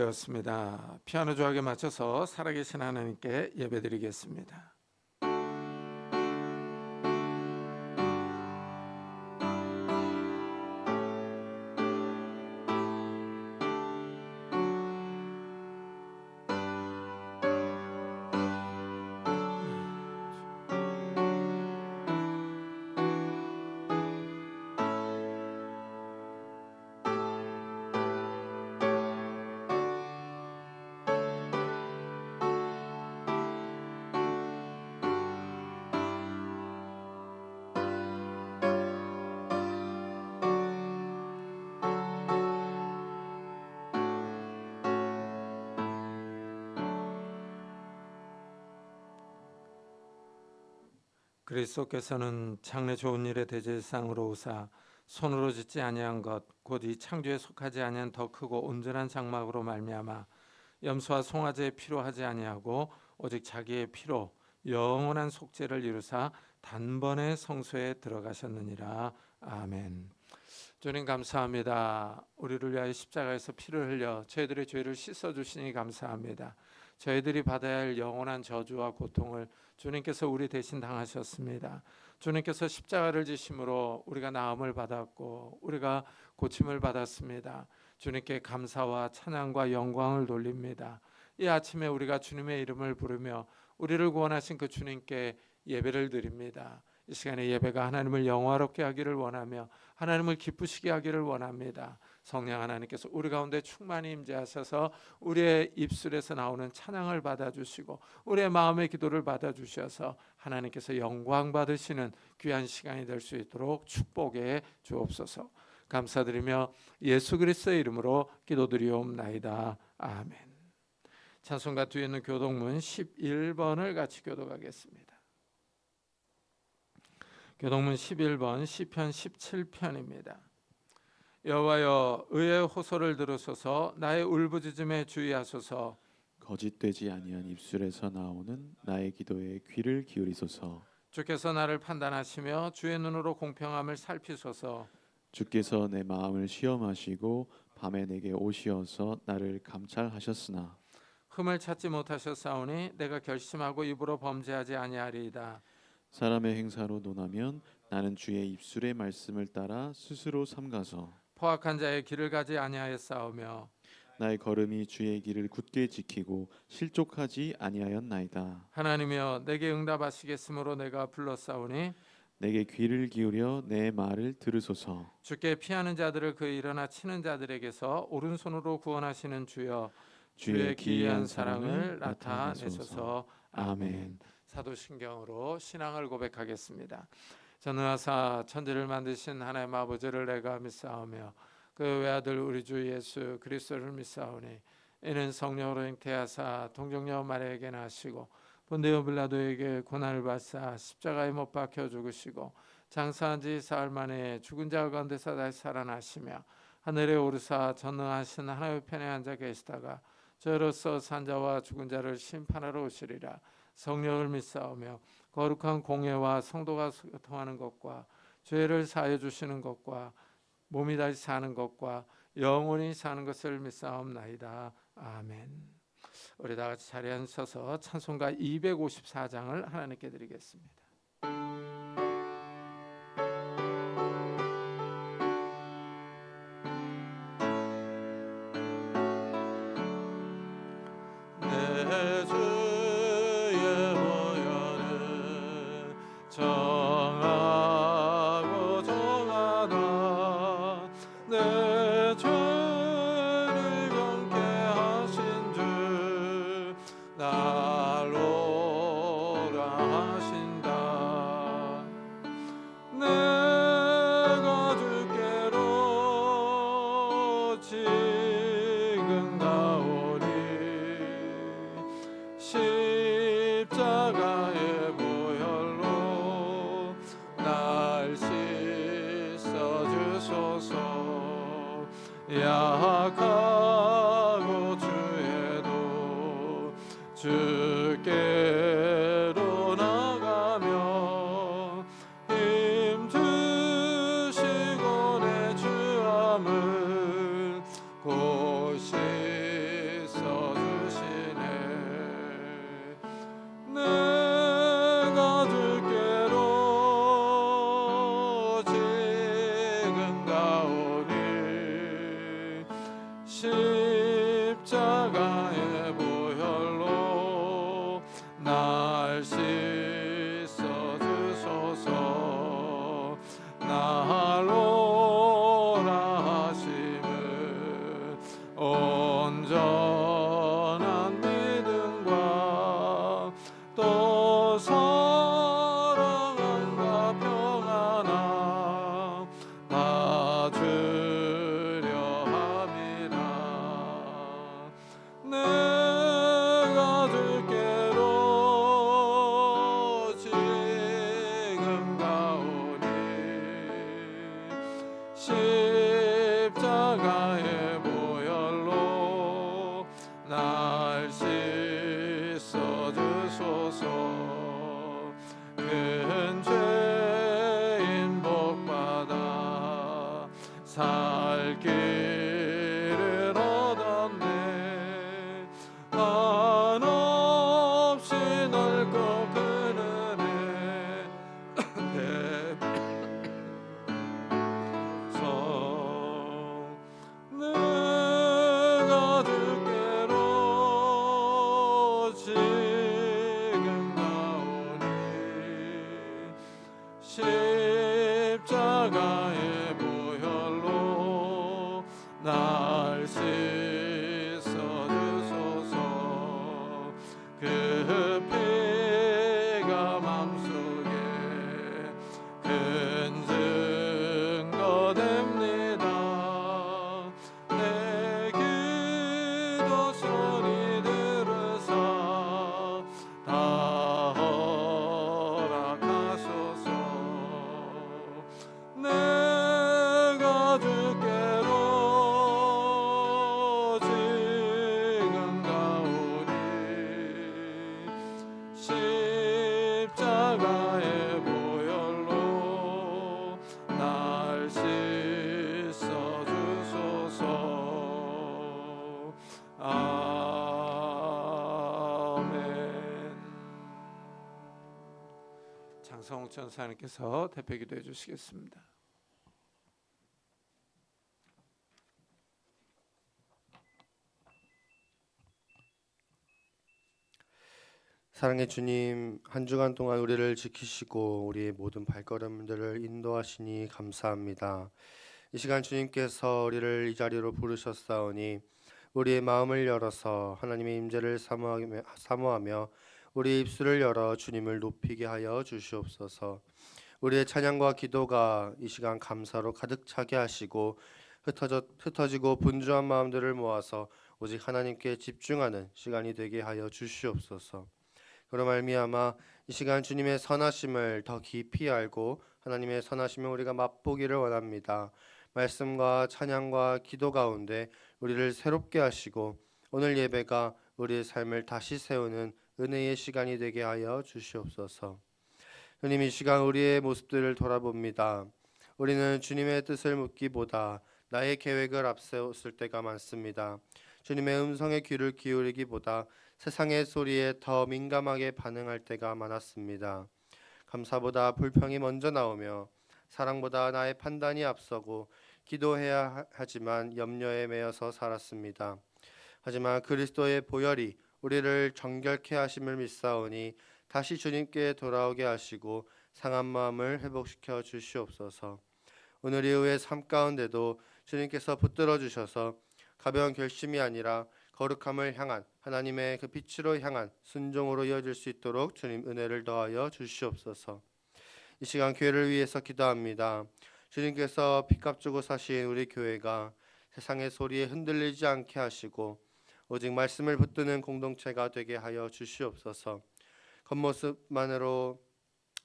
되었습니다. 피아노 조각에 맞춰서 살아계신 하나님께 예배드리겠습니다. 그리스도께서는 장래 좋은 일의 대제사장으로 오사 손으로 짓지 아니한 것 곧 이 창조에 속하지 아니한 더 크고 온전한 장막으로 말미암아 염소와 송아지의 피로 하지 아니하고 오직 자기의 피로 영원한 속죄를 이루사 단번에 성소에 들어가셨느니라. 아멘. 주님 감사합니다. 우리를 위하여 십자가에서 피를 흘려 저희들의 죄를 씻어주시니 감사합니다. 저희들이 받아야 할 영원한 저주와 고통을 주님께서 우리 대신 당하셨습니다. 주님께서 십자가를 지심으로 우리가 나음을 받았고 우리가 고침을 받았습니다. 주님께 감사와 찬양과 영광을 돌립니다. 이 아침에 우리가 주님의 이름을 부르며 우리를 구원하신 그 주님께 예배를 드립니다. 이 시간에 예배가 하나님을 영화롭게 하기를 원하며 하나님을 기쁘시게 하기를 원합니다. 성령 하나님께서 우리 가운데 충만히 임재하셔서 우리의 입술에서 나오는 찬양을 받아주시고 우리의 마음의 기도를 받아주셔서 하나님께서 영광 받으시는 귀한 시간이 될 수 있도록 축복해 주옵소서. 감사드리며 예수 그리스도의 이름으로 기도드리옵나이다. 아멘. 찬송가 뒤에 있는 교독문 11번을 같이 교독하겠습니다. 교독문 11번 시편 17편입니다. 여호와여 의의 호소를 들으소서. 나의 울부짖음에 주의하소서. 거짓되지 아니한 입술에서 나오는 나의 기도에 귀를 기울이소서. 주께서 나를 판단하시며 주의 눈으로 공평함을 살피소서. 주께서 내 마음을 시험하시고 밤에 내게 오시어서 나를 감찰하셨으나 흠을 찾지 못하셨사오니 내가 결심하고 입으로 범죄하지 아니하리이다. 사람의 행사로 논하면 나는 주의 입술의 말씀을 따라 스스로 삼가서 포악한 자의 길을 가지 아니하였사오며 나의 걸음이 주의 길을 굳게 지키고 실족하지 아니하였나이다. 하나님이여 내게 응답하시겠으므로 내가 불렀사오니 내게 귀를 기울여 내 말을 들으소서. 주께 피하는 자들을 그 일어나 치는 자들에게서 오른손으로 구원하시는 주여 주의 기이한 사랑을 나타내소서. 아멘. 사도신경으로 신앙을 고백하겠습니다. 전능하사 천지를 만드신 하나님 아버지를 내가 믿사오며 그 외아들 우리 주 예수 그리스도를 믿사오니 이는 성령으로 잉태하사 동정녀 마리아에게 나시고 본디오 빌라도에게 고난을 받사 십자가에 못 박혀 죽으시고 장사한 지 사흘 만에 죽은 자 가운데서 다시 살아나시며 하늘에 오르사 전능하신 하나님의 편에 앉아 계시다가 저로서 산자와 죽은 자를 심판하러 오시리라. 성령을 믿사오며 거룩한 공예와 성도가 통하는 것과 죄를 사해 주시는 것과 몸이 다시 사는 것과 영원히 사는 것을 믿사옵나이다. 아멘. 우리 다 같이 자리에 앉아서 찬송가 254장을 하나님께 드리겠습니다. 내 주의 보혈은 정하고 정하다. 내 죄를 정케 하신 주 날로 하신다. 내가 주께로 지금 나오니 아멘. 장성욱 전사님께서 대표 기도해 주시겠습니다. 사랑의 주님, 한 주간 동안 우리를 지키시고 우리의 모든 발걸음들을 인도하시니 감사합니다. 이 시간 주님께서 우리를 이 자리로 부르셨사오니 우리의 마음을 열어서 하나님의 임재를 사모하며 우리의 입술을 열어 주님을 높이게 하여 주시옵소서. 우리의 찬양과 기도가 이 시간 감사로 가득 차게 하시고 흩어지고 분주한 마음들을 모아서 오직 하나님께 집중하는 시간이 되게 하여 주시옵소서. 그로 말미암아 이 시간 주님의 선하심을 더 깊이 알고 하나님의 선하심을 우리가 맛보기를 원합니다. 말씀과 찬양과 기도 가운데 우리를 새롭게 하시고 오늘 예배가 우리의 삶을 다시 세우는 은혜의 시간이 되게 하여 주시옵소서. 주님, 이 시간 우리의 모습들을 돌아봅니다. 우리는 주님의 뜻을 묻기보다 나의 계획을 앞세웠을 때가 많습니다. 주님의 음성에 귀를 기울이기보다 세상의 소리에 더 민감하게 반응할 때가 많았습니다. 감사보다 불평이 먼저 나오며 사랑보다 나의 판단이 앞서고 기도해야 하지만 염려에 매여서 살았습니다. 하지만 그리스도의 보혈이 우리를 정결케 하심을 믿사오니 다시 주님께 돌아오게 하시고 상한 마음을 회복시켜 주시옵소서. 오늘 이후의 삶 가운데도 주님께서 붙들어 주셔서 가벼운 결심이 아니라 거룩함을 향한 하나님의 그 빛으로 향한 순종으로 이어질 수 있도록 주님 은혜를 더하여 주시옵소서. 이 시간 교회를 위해서 기도합니다. 주님께서 피값 주고 사신 우리 교회가 세상의 소리에 흔들리지 않게 하시고 오직 말씀을 붙드는 공동체가 되게 하여 주시옵소서. 겉모습만으로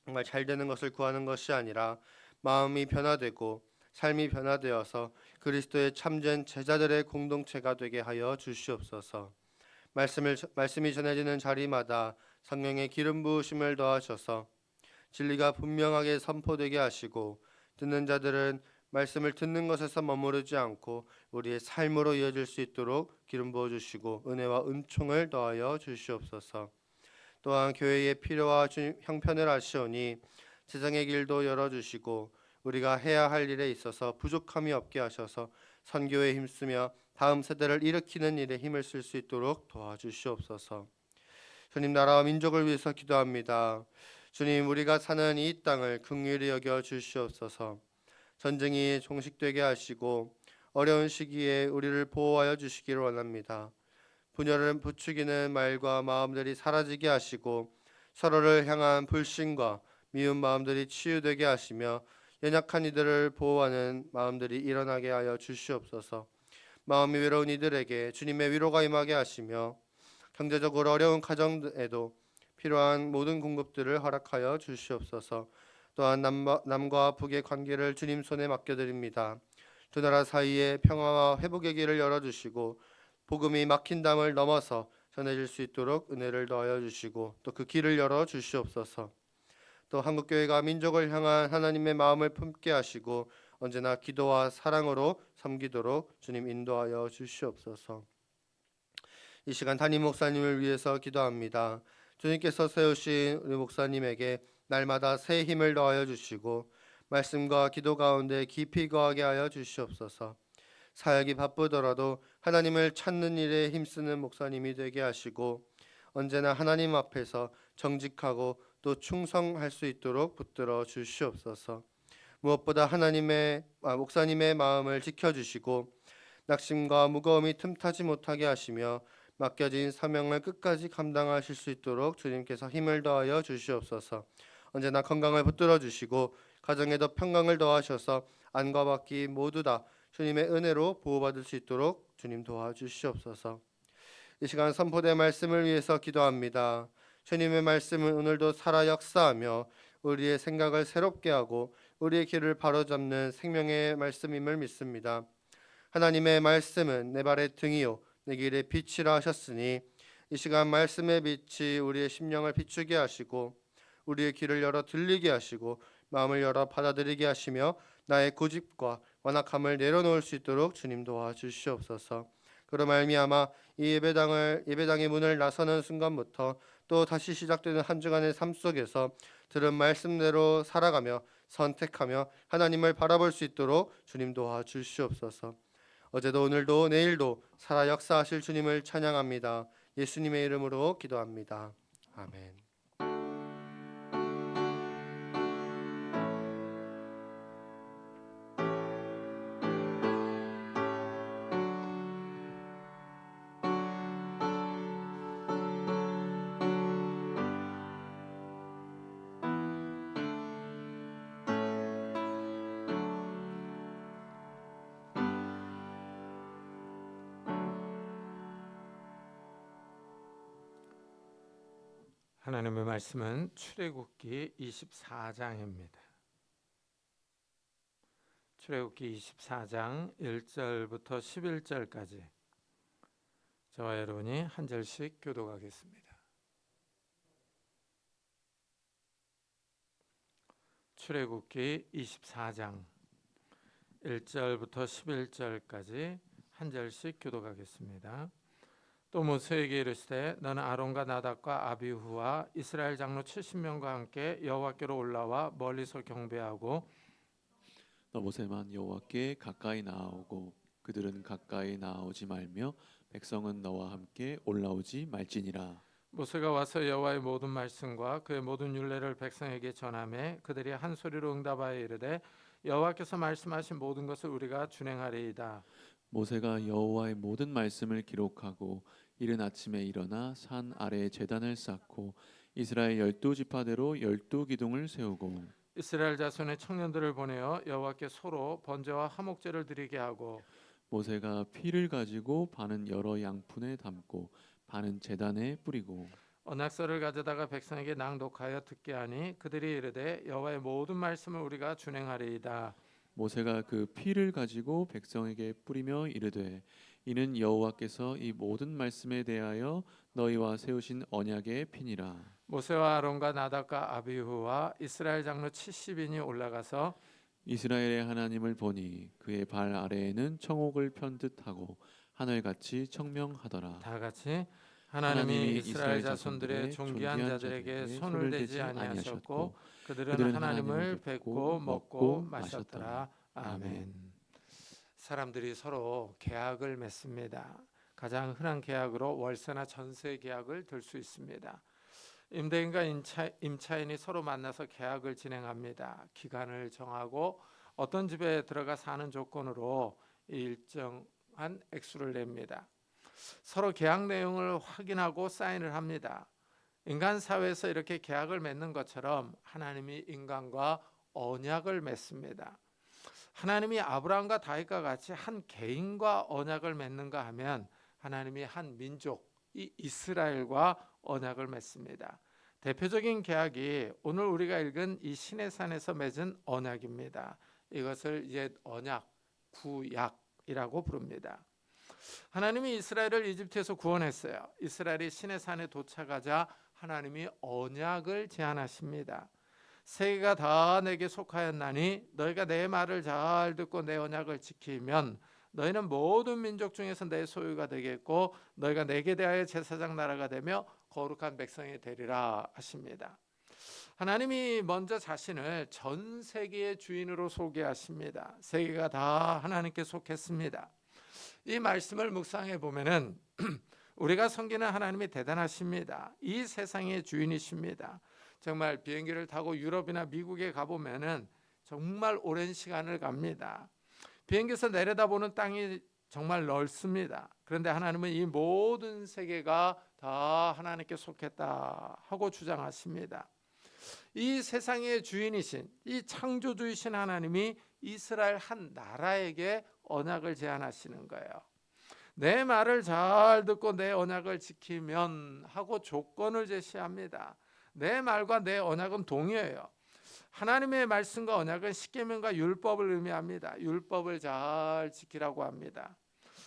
정말 잘 되는 것을 구하는 것이 아니라 마음이 변화되고 삶이 변화되어서 그리스도의 참된 제자들의 공동체가 되게 하여 주시옵소서. 말씀이 전해지는 자리마다 성령의 기름 부으심을 더하셔서 진리가 분명하게 선포되게 하시고 듣는 자들은 말씀을 듣는 것에서 머무르지 않고 우리의 삶으로 이어질 수 있도록 기름 부어 주시고 은혜와 은총을 더하여 주시옵소서. 또한 교회의 필요와 형편을 아시오니 세상의 길도 열어주시고 우리가 해야 할 일에 있어서 부족함이 없게 하셔서 선교에 힘쓰며 다음 세대를 일으키는 일에 힘을 쓸 수 있도록 도와주시옵소서. 주님, 나라와 민족을 위해서 기도합니다. 주님, 우리가 사는 이 땅을 긍휼히 여겨 주시옵소서. 전쟁이 종식되게 하시고 어려운 시기에 우리를 보호하여 주시기를 원합니다. 분열을 부추기는 말과 마음들이 사라지게 하시고 서로를 향한 불신과 미운 마음들이 치유되게 하시며 연약한 이들을 보호하는 마음들이 일어나게 하여 주시옵소서. 마음이 외로운 이들에게 주님의 위로가 임하게 하시며 경제적으로 어려운 가정에도 필요한 모든 공급들을 허락하여 주시옵소서. 또한 남과 북의 관계를 주님 손에 맡겨드립니다. 두 나라 사이에 평화와 회복의 길을 열어주시고 복음이 막힌 담을 넘어서 전해질 수 있도록 은혜를 더하여 주시고 또 그 길을 열어 주시옵소서. 또 한국교회가 민족을 향한 하나님의 마음을 품게 하시고 언제나 기도와 사랑으로 섬기도록 주님 인도하여 주시옵소서. 이 시간 담임 목사님을 위해서 기도합니다. 주님께서 세우신 우리 목사님에게 날마다 새 힘을 더하여 주시고 말씀과 기도 가운데 깊이 거하게 하여 주시옵소서. 사역이 바쁘더라도 하나님을 찾는 일에 힘쓰는 목사님이 되게 하시고 언제나 하나님 앞에서 정직하고 또 충성할 수 있도록 붙들어 주시옵소서. 무엇보다 목사님의 마음을 지켜주시고 낙심과 무거움이 틈타지 못하게 하시며 맡겨진 사명을 끝까지 감당하실 수 있도록 주님께서 힘을 더하여 주시옵소서. 언제나 건강을 붙들어 주시고 가정에도 평강을 더하셔서 안과 밖이 모두 다 주님의 은혜로 보호받을 수 있도록 주님 도와주시옵소서. 이 시간 선포된 말씀을 위해서 기도합니다. 주님의 말씀은 오늘도 살아 역사하며 우리의 생각을 새롭게 하고 우리의 길을 바로잡는 생명의 말씀임을 믿습니다. 하나님의 말씀은 내 발의 등이요 내 길의 빛이라 하셨으니 이 시간 말씀의 빛이 우리의 심령을 비추게 하시고 우리의 길을 열어 들리게 하시고 마음을 열어 받아들이게 하시며 나의 고집과 완악함을 내려놓을 수 있도록 주님 도와주시옵소서. 그로 말미암아 이 예배당의 문을 나서는 순간부터 또 다시 시작되는 한 주간의 삶 속에서 들은 말씀대로 살아가며 선택하며 하나님을 바라볼 수 있도록 주님 도와주시옵소서. 어제도 오늘도 내일도 살아 역사하실 주님을 찬양합니다. 예수님의 이름으로 기도합니다. 아멘. 하나님의 말씀은 출애굽기 24장입니다. 출애굽기 24장 1절부터 11절까지 저와 여러분이 한 절씩 교독하겠습니다. 출애굽기 24장 1절부터 11절까지 한 절씩 교독하겠습니다. 또 모세에게 이르시되 너는 아론과 나답과 아비후와 이스라엘 장로 70명과 함께 여호와께로 올라와 멀리서 경배하고 너 모세만 여호와께 가까이 나아오고 그들은 가까이 나아오지 말며 백성은 너와 함께 올라오지 말지니라. 모세가 와서 여호와의 모든 말씀과 그의 모든 율례를 백성에게 전하매 그들이 한 소리로 응답하여 이르되 여호와께서 말씀하신 모든 것을 우리가 준행하리이다. 모세가 여호와의 모든 말씀을 기록하고 이른 아침에 일어나 산 아래에 제단을 쌓고 이스라엘 12지파대로 12기둥을 세우고 이스라엘 자손의 청년들을 보내어 여호와께 소로 번제와 화목제를 드리게 하고 모세가 피를 가지고 반은 여러 양푼에 담고 반은 제단에 뿌리고 언약서를 가져다가 백성에게 낭독하여 듣게 하니 그들이 이르되 여호와의 모든 말씀을 우리가 준행하리이다. 모세가 그 피를 가지고 백성에게 뿌리며 이르되 이는 여호와께서 이 모든 말씀에 대하여 너희와 세우신 언약의 피니라. 모세와 아론과 나답과 아비후와 이스라엘 장로 70인이 올라가서 이스라엘의 하나님을 보니 그의 발 아래에는 청옥을 편 듯하고 하늘같이 청명하더라. 다 같이 하나님이 이스라엘 자손들의 존귀한 자들에게 손을 대지 아니하셨고 그들은 하나님을 뵙고 먹고 마셨더라. 아멘. 사람들이 서로 계약을 맺습니다. 가장 흔한 계약으로 월세나 전세 계약을 들 수 있습니다. 임대인과 임차인이 서로 만나서 계약을 진행합니다. 기간을 정하고 어떤 집에 들어가 사는 조건으로 일정한 액수를 냅니다. 서로 계약 내용을 확인하고 사인을 합니다. 인간 사회에서 이렇게 계약을 맺는 것처럼 하나님이 인간과 언약을 맺습니다. 하나님이 아브라함과 다윗과 같이 한 개인과 언약을 맺는가 하면 하나님이 한 민족, 이 이스라엘과 언약을 맺습니다. 대표적인 계약이 오늘 우리가 읽은 이 시내산에서 맺은 언약입니다. 이것을 옛 언약, 구약이라고 부릅니다. 하나님이 이스라엘을 이집트에서 구원했어요. 이스라엘이 시내산에 도착하자 하나님이 언약을 제안하십니다. 세계가 다 내게 속하였나니 너희가 내 말을 잘 듣고 내 언약을 지키면 너희는 모든 민족 중에서 내 소유가 되겠고 너희가 내게 대하여 제사장 나라가 되며 거룩한 백성이 되리라 하십니다. 하나님이 먼저 자신을 전 세계의 주인으로 소개하십니다. 세계가 다 하나님께 속했습니다. 이 말씀을 묵상해 보면은 우리가 섬기는 하나님이 대단하십니다. 이 세상의 주인이십니다. 정말 비행기를 타고 유럽이나 미국에 가보면은 정말 오랜 시간을 갑니다. 비행기에서 내려다보는 땅이 정말 넓습니다. 그런데 하나님은 이 모든 세계가 다 하나님께 속했다 하고 주장하십니다. 이 세상의 주인이신 이 창조주이신 하나님이 이스라엘 한 나라에게 언약을 제안하시는 거예요. 내 말을 잘 듣고 내 언약을 지키면 하고 조건을 제시합니다. 내 말과 내 언약은 동의해요. 하나님의 말씀과 언약은 십계명과 율법을 의미합니다. 율법을 잘 지키라고 합니다.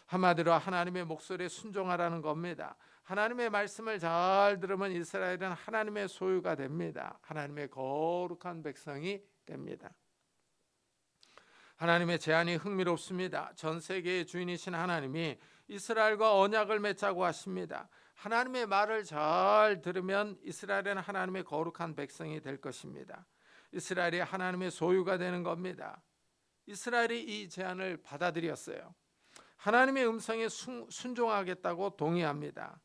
한마디로 하나님의 목소리에 순종하라는 겁니다. 하나님의 말씀을 잘 들으면 이스라엘은 하나님의 소유가 됩니다. 하나님의 거룩한 백성이 됩니다. 하나님의 제안이 흥미롭습니다. 전 세계의 주인이신 하나님이 이스라엘과 언약을 맺자고 하십니다. 하나님의 말을 잘 들으면 이스라엘은 하나님의 거룩한 백성이 될 것입니다. 이스라엘이 하나님의 소유가 되는 겁니다. 이스라엘이 이 제안을 받아들였어요. 하나님의 음성에 순종하겠다고 동의합니다.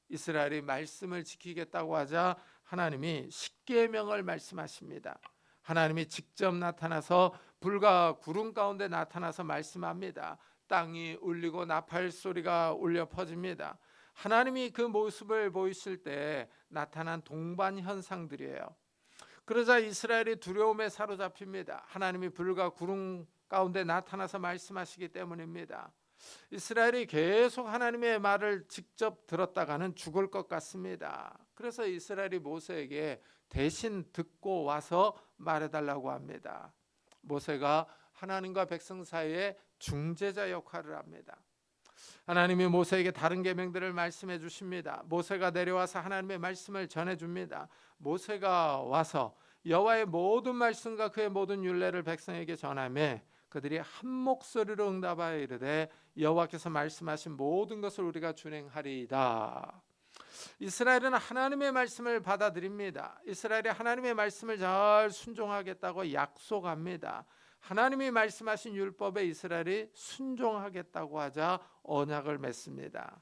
이스라엘이 말씀을 지키겠다고 하자 하나님이 십계명을 말씀하십니다. 하나님이 직접 나타나서 불과 구름 가운데 나타나서 말씀합니다. 땅이 울리고 나팔 소리가 울려 퍼집니다. 하나님이 그 모습을 보이실 때 나타난 동반 현상들이에요. 그러자 이스라엘이 두려움에 사로잡힙니다. 하나님이 불과 구름 가운데 나타나서 말씀하시기 때문입니다. 이스라엘이 계속 하나님의 말을 직접 들었다가는 죽을 것 같습니다. 그래서 이스라엘이 모세에게 대신 듣고 와서 말해달라고 합니다. 모세가 하나님과 백성 사이에 중재자 역할을 합니다. 하나님이 모세에게 다른 계명들을 말씀해 주십니다. 모세가 내려와서 하나님의 말씀을 전해 줍니다. 모세가 와서 여호와의 모든 말씀과 그의 모든 율례를 백성에게 전하며 그들이 한 목소리로 응답하여 이르되 여호와께서 말씀하신 모든 것을 우리가 준행하리이다. 이스라엘은 하나님의 말씀을 받아들입니다. 이스라엘이 하나님의 말씀을 잘 순종하겠다고 약속합니다. 하나님이 말씀하신 율법에 이스라엘이 순종하겠다고 하자 언약을 맺습니다.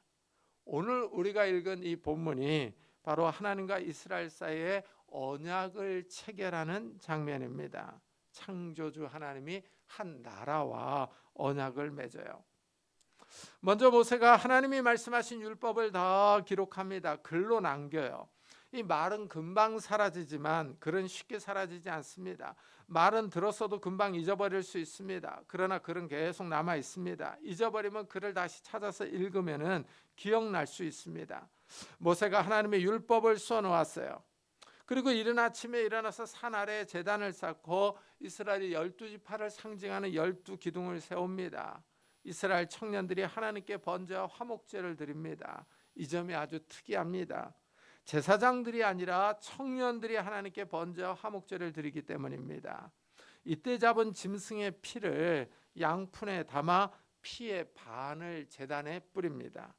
오늘 우리가 읽은 이 본문이 바로 하나님과 이스라엘 사이에 언약을 체결하는 장면입니다. 창조주 하나님이 한 나라와 언약을 맺어요. 먼저 모세가 하나님이 말씀하신 율법을 다 기록합니다. 글로 남겨요. 이 말은 금방 사라지지만 글은 쉽게 사라지지 않습니다. 말은 들었어도 금방 잊어버릴 수 있습니다. 그러나 글은 계속 남아 있습니다. 잊어버리면 글을 다시 찾아서 읽으면은 기억날 수 있습니다. 모세가 하나님의 율법을 써놓았어요. 그리고 이른 아침에 일어나서 산 아래에 제단을 쌓고 이스라엘의 12지파를 상징하는 12기둥을 세웁니다. 이스라엘 청년들이 하나님께 번제와 화목제를 드립니다. 이 점이 아주 특이합니다. 제사장들이 아니라 청년들이 하나님께 번제와 화목제를 드리기 때문입니다. 이때 잡은 짐승의 피를 양푼에 담아 피의 반을 제단에 뿌립니다.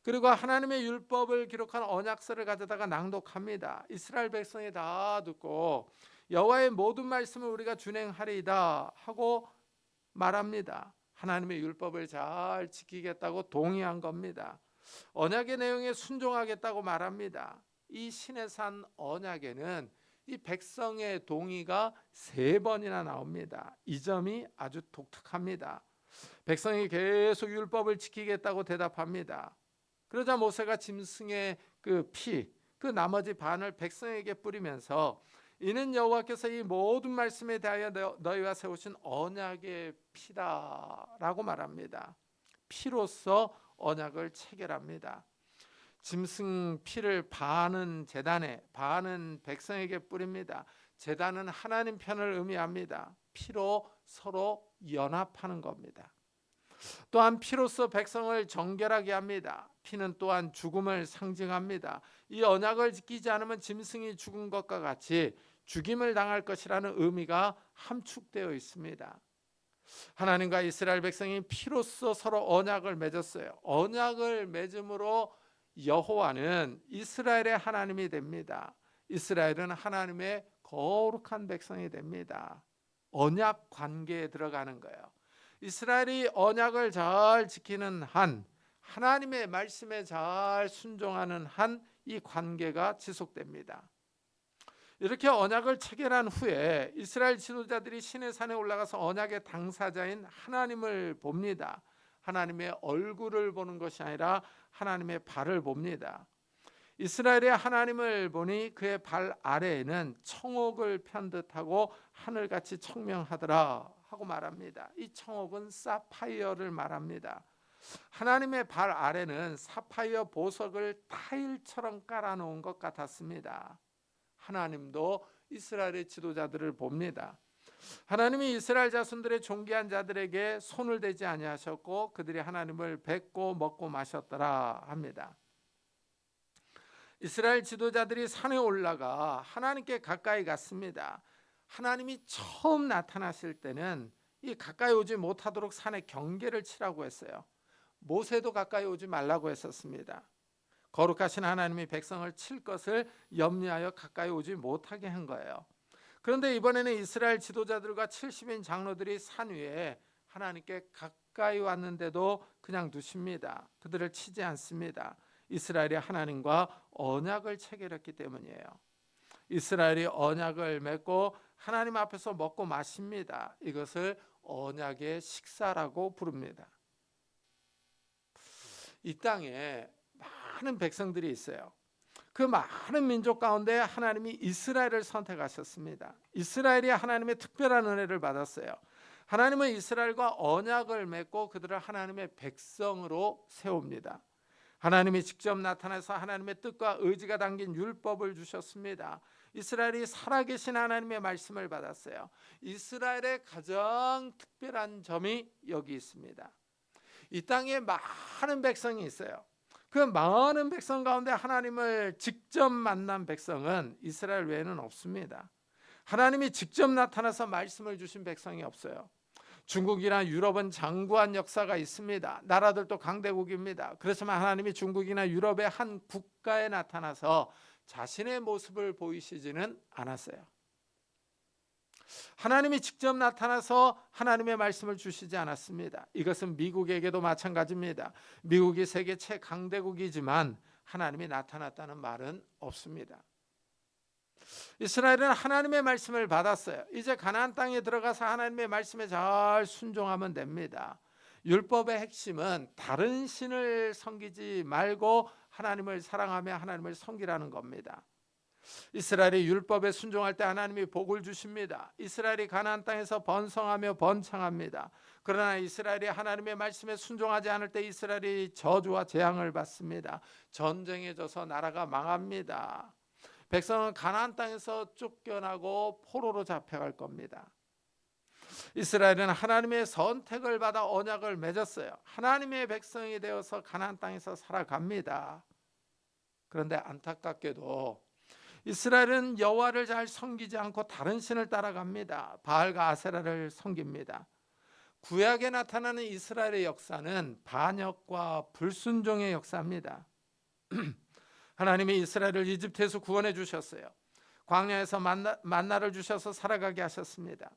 그리고 하나님의 율법을 기록한 언약서를 가져다가 낭독합니다. 이스라엘 백성이 다 듣고 여호와의 모든 말씀을 우리가 준행하리이다 하고 말합니다. 하나님의 율법을 잘 지키겠다고 동의한 겁니다. 언약의 내용에 순종하겠다고 말합니다. 이 시내산 언약에는 이 백성의 동의가 3번이나 나옵니다. 이 점이 아주 독특합니다. 백성이 계속 율법을 지키겠다고 대답합니다. 그러자 모세가 짐승의 그 피, 그 나머지 반을 백성에게 뿌리면서 이는 여호와께서 이 모든 말씀에 대하여 너희와 세우신 언약의 피다라고 말합니다. 피로써 언약을 체결합니다. 짐승 피를 반은 제단에, 반은 백성에게 뿌립니다. 제단은 하나님 편을 의미합니다. 피로 서로 연합하는 겁니다. 또한 피로써 백성을 정결하게 합니다. 피는 또한 죽음을 상징합니다. 이 언약을 지키지 않으면 짐승이 죽은 것과 같이 죽임을 당할 것이라는 의미가 함축되어 있습니다. 하나님과 이스라엘 백성이 피로써 서로 언약을 맺었어요. 언약을 맺음으로 여호와는 이스라엘의 하나님이 됩니다. 이스라엘은 하나님의 거룩한 백성이 됩니다. 언약 관계에 들어가는 거예요. 이스라엘이 언약을 잘 지키는 한, 하나님의 말씀에 잘 순종하는 한 이 관계가 지속됩니다. 이렇게 언약을 체결한 후에 이스라엘 지도자들이 시내산에 올라가서 언약의 당사자인 하나님을 봅니다. 하나님의 얼굴을 보는 것이 아니라 하나님의 발을 봅니다. 이스라엘의 하나님을 보니 그의 발 아래에는 청옥을 편듯하고 하늘같이 청명하더라 하고 말합니다. 이 청옥은 사파이어를 말합니다. 하나님의 발 아래는 사파이어 보석을 타일처럼 깔아놓은 것 같았습니다. 하나님도 이스라엘의 지도자들을 봅니다. 하나님이 이스라엘 자손들의 존귀한 자들에게 손을 대지 아니하셨고 그들이 하나님을 뵙고 먹고 마셨더라 합니다. 이스라엘 지도자들이 산에 올라가 하나님께 가까이 갔습니다. 하나님이 처음 나타나실 때는 이 가까이 오지 못하도록 산에 경계를 치라고 했어요. 모세도 가까이 오지 말라고 했었습니다. 거룩하신 하나님이 백성을 칠 것을 염려하여 가까이 오지 못하게 한 거예요. 그런데 이번에는 이스라엘 지도자들과 70인 장로들이 산 위에 하나님께 가까이 왔는데도 그냥 두십니다. 그들을 치지 않습니다. 이스라엘이 하나님과 언약을 체결했기 때문이에요. 이스라엘이 언약을 맺고 하나님 앞에서 먹고 마십니다. 이것을 언약의 식사라고 부릅니다. 이 땅에 많은 백성들이 있어요. 그 많은 민족 가운데 하나님이 이스라엘을 선택하셨습니다. 이스라엘이 하나님의 특별한 은혜를 받았어요. 하나님은 이스라엘과 언약을 맺고 그들을 하나님의 백성으로 세웁니다. 하나님이 직접 나타나서 하나님의 뜻과 의지가 담긴 율법을 주셨습니다. 이스라엘이 살아계신 하나님의 말씀을 받았어요. 이스라엘의 가장 특별한 점이 여기 있습니다. 이 땅에 많은 백성이 있어요. 그 많은 백성 가운데 하나님을 직접 만난 백성은 이스라엘 외에는 없습니다. 하나님이 직접 나타나서 말씀을 주신 백성이 없어요. 중국이나 유럽은 장구한 역사가 있습니다. 나라들도 강대국입니다. 그렇지만 하나님이 중국이나 유럽의 한 국가에 나타나서 자신의 모습을 보이시지는 않았어요. 하나님이 직접 나타나서 하나님의 말씀을 주시지 않았습니다. 이것은 미국에게도 마찬가지입니다. 미국이 세계 최강대국이지만 하나님이 나타났다는 말은 없습니다. 이스라엘은 하나님의 말씀을 받았어요. 이제 가나안 땅에 들어가서 하나님의 말씀에 잘 순종하면 됩니다. 율법의 핵심은 다른 신을 섬기지 말고 하나님을 사랑하며 하나님을 섬기라는 겁니다. 이스라엘이 율법에 순종할 때 하나님이 복을 주십니다. 이스라엘이 가나안 땅에서 번성하며 번창합니다. 그러나 이스라엘이 하나님의 말씀에 순종하지 않을 때 이스라엘이 저주와 재앙을 받습니다. 전쟁에 져서 나라가 망합니다. 백성은 가나안 땅에서 쫓겨나고 포로로 잡혀갈 겁니다. 이스라엘은 하나님의 선택을 받아 언약을 맺었어요. 하나님의 백성이 되어서 가나안 땅에서 살아갑니다. 그런데 안타깝게도 이스라엘은 여호와를 잘 섬기지 않고 다른 신을 따라갑니다. 바알과 아세라를 섬깁니다. 구약에 나타나는 이스라엘의 역사는 반역과 불순종의 역사입니다. 하나님이 이스라엘을 이집트에서 구원해 주셨어요. 광야에서 만나를 주셔서 살아가게 하셨습니다.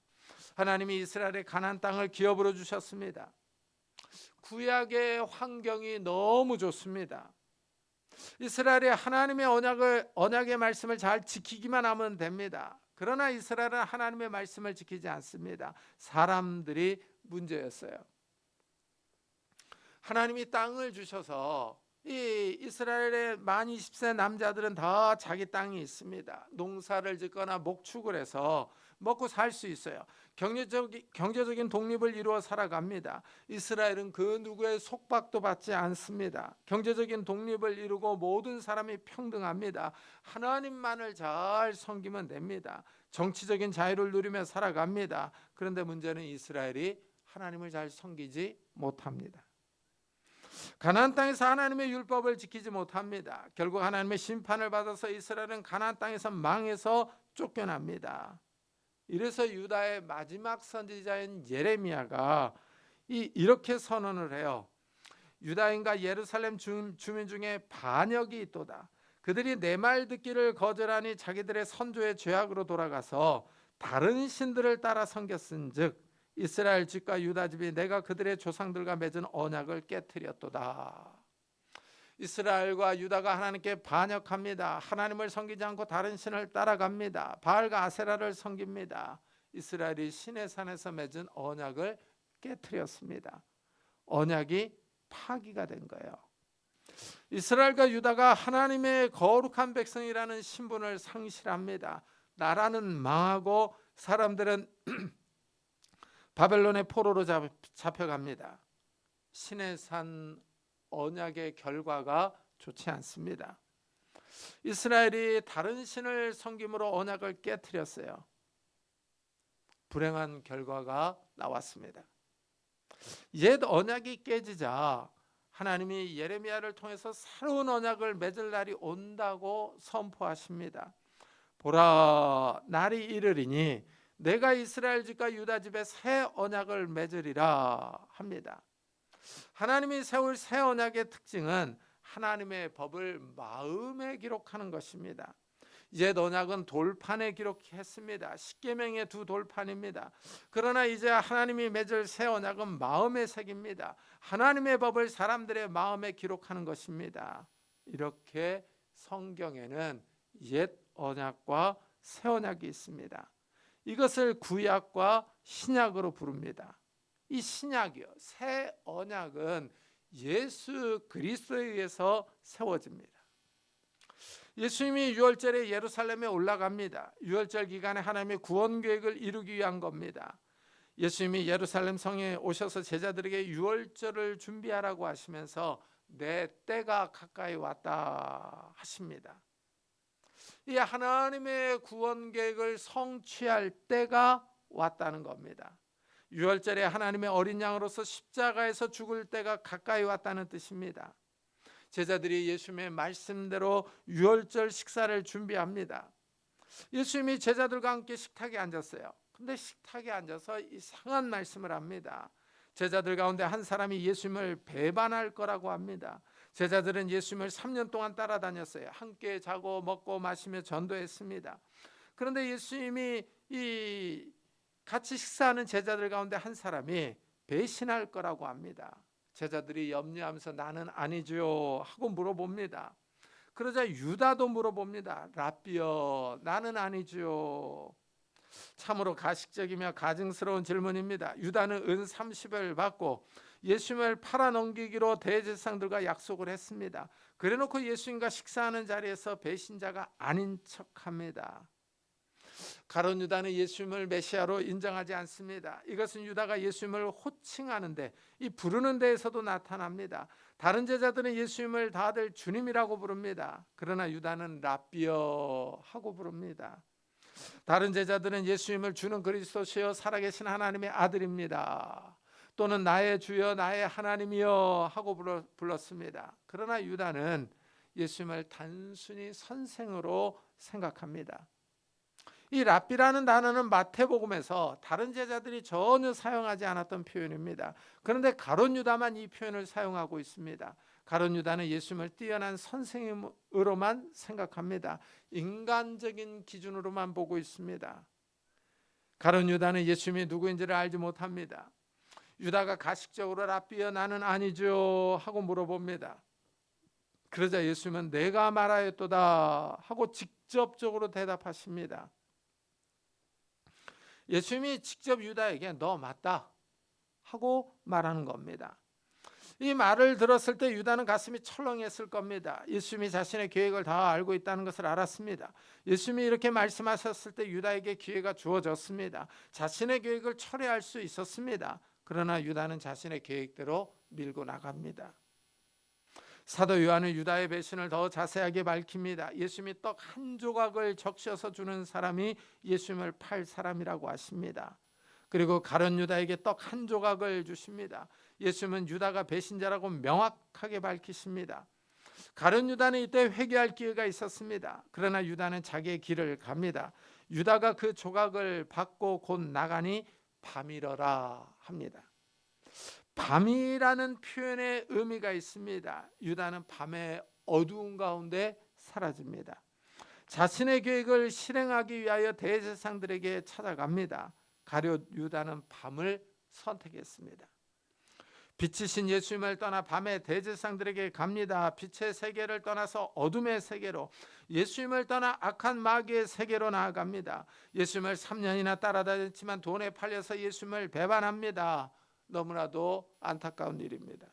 하나님이 이스라엘의 가나안 땅을 기업으로 주셨습니다. 구약의 환경이 너무 좋습니다. 이스라엘이 하나님의 언약의 말씀을 잘 지키기만 하면 됩니다. 그러나 이스라엘은 하나님의 말씀을 지키지 않습니다. 사람들이 문제였어요. 하나님이 땅을 주셔서 이 이스라엘의 만 20세 남자들은 다 자기 땅이 있습니다. 농사를 짓거나 목축을 해서 먹고 살 수 있어요. 경제적인 독립을 이루어 살아갑니다. 이스라엘은 그 누구의 속박도 받지 않습니다. 경제적인 독립을 이루고 모든 사람이 평등합니다. 하나님만을 잘 섬기면 됩니다. 정치적인 자유를 누리며 살아갑니다. 그런데 문제는 이스라엘이 하나님을 잘 섬기지 못합니다. 가나안 땅에서 하나님의 율법을 지키지 못합니다. 결국 하나님의 심판을 받아서 이스라엘은 가나안 땅에서 망해서 쫓겨납니다. 이래서 유다의 마지막 선지자인 예레미야가 이렇게 선언을 해요. 유다인과 예루살렘 주민 중에 반역이 있도다. 그들이 내 말 듣기를 거절하니 자기들의 선조의 죄악으로 돌아가서 다른 신들을 따라 섬겼은즉 이스라엘 집과 유다 집이 내가 그들의 조상들과 맺은 언약을 깨뜨렸도다. 이스라엘과 유다가 하나님께 반역합니다. 하나님을 섬기지 않고 다른 신을 따라갑니다. 바알과 아세라를 섬깁니다. 이스라엘이 시내산에서 맺은 언약을 깨뜨렸습니다. 언약이 파기가 된 거예요. 이스라엘과 유다가 하나님의 거룩한 백성이라는 신분을 상실합니다. 나라는 망하고 사람들은 바벨론의 포로로 잡혀갑니다. 시내산 언약의 결과가 좋지 않습니다. 이스라엘이 다른 신을 섬김으로 언약을 깨뜨렸어요. 불행한 결과가 나왔습니다. 옛 언약이 깨지자 하나님이 예레미야를 통해서 새로운 언약을 맺을 날이 온다고 선포하십니다. 보라, 날이 이르리니 내가 이스라엘 집과 유다 집에 새 언약을 맺으리라 합니다. 하나님이 세울 새 언약의 특징은 하나님의 법을 마음에 기록하는 것입니다. 옛 언약은 돌판에 기록했습니다. 십계명의 두 돌판입니다. 그러나 이제 하나님이 맺을 새 언약은 마음에 새깁니다. 하나님의 법을 사람들의 마음에 기록하는 것입니다. 이렇게 성경에는 옛 언약과 새 언약이 있습니다. 이것을 구약과 신약으로 부릅니다. 이 신약이요, 새 언약은 예수 그리스도에 의해서 세워집니다. 예수님이 유월절에 예루살렘에 올라갑니다. 유월절 기간에 하나님의 구원 계획을 이루기 위한 겁니다. 예수님이 예루살렘 성에 오셔서 제자들에게 유월절을 준비하라고 하시면서 내 때가 가까이 왔다 하십니다. 이 하나님의 구원 계획을 성취할 때가 왔다는 겁니다. 유월절에 하나님의 어린 양으로서 십자가에서 죽을 때가 가까이 왔다는 뜻입니다. 제자들이 예수님의 말씀대로 유월절 식사를 준비합니다. 예수님이 제자들과 함께 식탁에 앉았어요. 근데 식탁에 앉아서 이상한 말씀을 합니다. 제자들 가운데 한 사람이 예수님을 배반할 거라고 합니다. 제자들은 예수님을 3년 동안 따라다녔어요. 함께 자고 먹고 마시며 전도했습니다. 그런데 예수님이 이 같이 식사하는 제자들 가운데 한 사람이 배신할 거라고 합니다. 제자들이 염려하면서 나는 아니죠 하고 물어봅니다. 그러자 유다도 물어봅니다. 라삐여, 나는 아니죠. 참으로 가식적이며 가증스러운 질문입니다. 유다는 은 30을 받고 예수님을 팔아넘기기로 대제사장들과 약속을 했습니다. 그래놓고 예수님과 식사하는 자리에서 배신자가 아닌 척합니다. 가룟 유다는 예수님을 메시아로 인정하지 않습니다. 이것은 유다가 예수님을 호칭하는데, 이 부르는 데에서도 나타납니다. 다른 제자들은 예수님을 다들 주님이라고 부릅니다. 그러나 유다는 랍비여 하고 부릅니다. 다른 제자들은 예수님을 주는 그리스도시여 살아계신 하나님의 아들입니다. 또는 나의 주여 나의 하나님이여 하고 불렀습니다. 그러나 유다는 예수님을 단순히 선생으로 생각합니다. 이 랍비라는 단어는 마태복음에서 다른 제자들이 전혀 사용하지 않았던 표현입니다. 그런데 가룟 유다만 이 표현을 사용하고 있습니다. 가룟 유다는 예수님을 뛰어난 선생님으로만 생각합니다. 인간적인 기준으로만 보고 있습니다. 가룟 유다는 예수님이 누구인지를 알지 못합니다. 유다가 가식적으로 랍비여 나는 아니죠 하고 물어봅니다. 그러자 예수님은 내가 말하였도다 하고 직접적으로 대답하십니다. 예수님이 직접 유다에게 너 맞다 하고 말하는 겁니다. 이 말을 들었을 때 유다는 가슴이 철렁했을 겁니다. 예수님이 자신의 계획을 다 알고 있다는 것을 알았습니다. 예수님이 이렇게 말씀하셨을 때 유다에게 기회가 주어졌습니다. 자신의 계획을 철회할 수 있었습니다. 그러나 유다는 자신의 계획대로 밀고 나갑니다. 사도 요한은 유다의 배신을 더 자세하게 밝힙니다. 예수님이 떡 한 조각을 적셔서 주는 사람이 예수님을 팔 사람이라고 하십니다. 그리고 가룟 유다에게 떡 한 조각을 주십니다. 예수님은 유다가 배신자라고 명확하게 밝히십니다. 가룟 유다는 이때 회개할 기회가 있었습니다. 그러나 유다는 자기의 길을 갑니다. 유다가 그 조각을 받고 곧 나가니 밤이러라 합니다. 밤이라는 표현의 의미가 있습니다. 유다는 밤의 어두운 가운데 사라집니다. 자신의 계획을 실행하기 위하여 대제사장들에게 찾아갑니다. 가룟 유다는 밤을 선택했습니다. 빛이신 예수님을 떠나 밤의 대제사장들에게 갑니다. 빛의 세계를 떠나서 어둠의 세계로, 예수님을 떠나 악한 마귀의 세계로 나아갑니다. 예수님을 3년이나 따라다녔지만 돈에 팔려서 예수님을 배반합니다. 너무나도 안타까운 일입니다.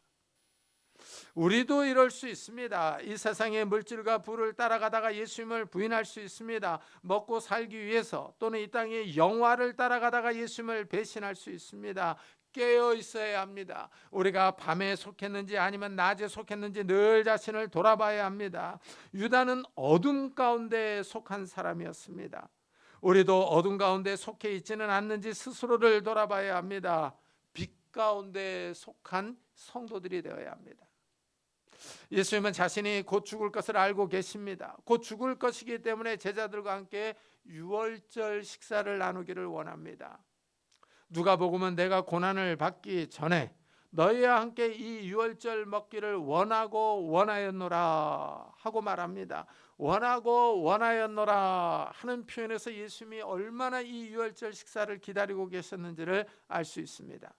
우리도 이럴 수 있습니다. 이 세상의 물질과 부를 따라가다가 예수님을 부인할 수 있습니다. 먹고 살기 위해서, 또는 이 땅의 영화를 따라가다가 예수님을 배신할 수 있습니다. 깨어 있어야 합니다. 우리가 밤에 속했는지 아니면 낮에 속했는지 늘 자신을 돌아봐야 합니다. 유다는 어둠 가운데 속한 사람이었습니다. 우리도 어둠 가운데 속해 있지는 않는지 스스로를 돌아봐야 합니다. 빛 가운데 속한 성도들이 되어야 합니다. 예수님은 자신이 곧 죽을 것을 알고 계십니다. 곧 죽을 것이기 때문에 제자들과 함께 유월절 식사를 나누기를 원합니다. 누가복음은 내가 고난을 받기 전에 너희와 함께 이 유월절 먹기를 원하고 원하였노라 하고 말합니다. 원하고 원하였노라 하는 표현에서 예수님이 얼마나 이 유월절 식사를 기다리고 계셨는지를 알 수 있습니다.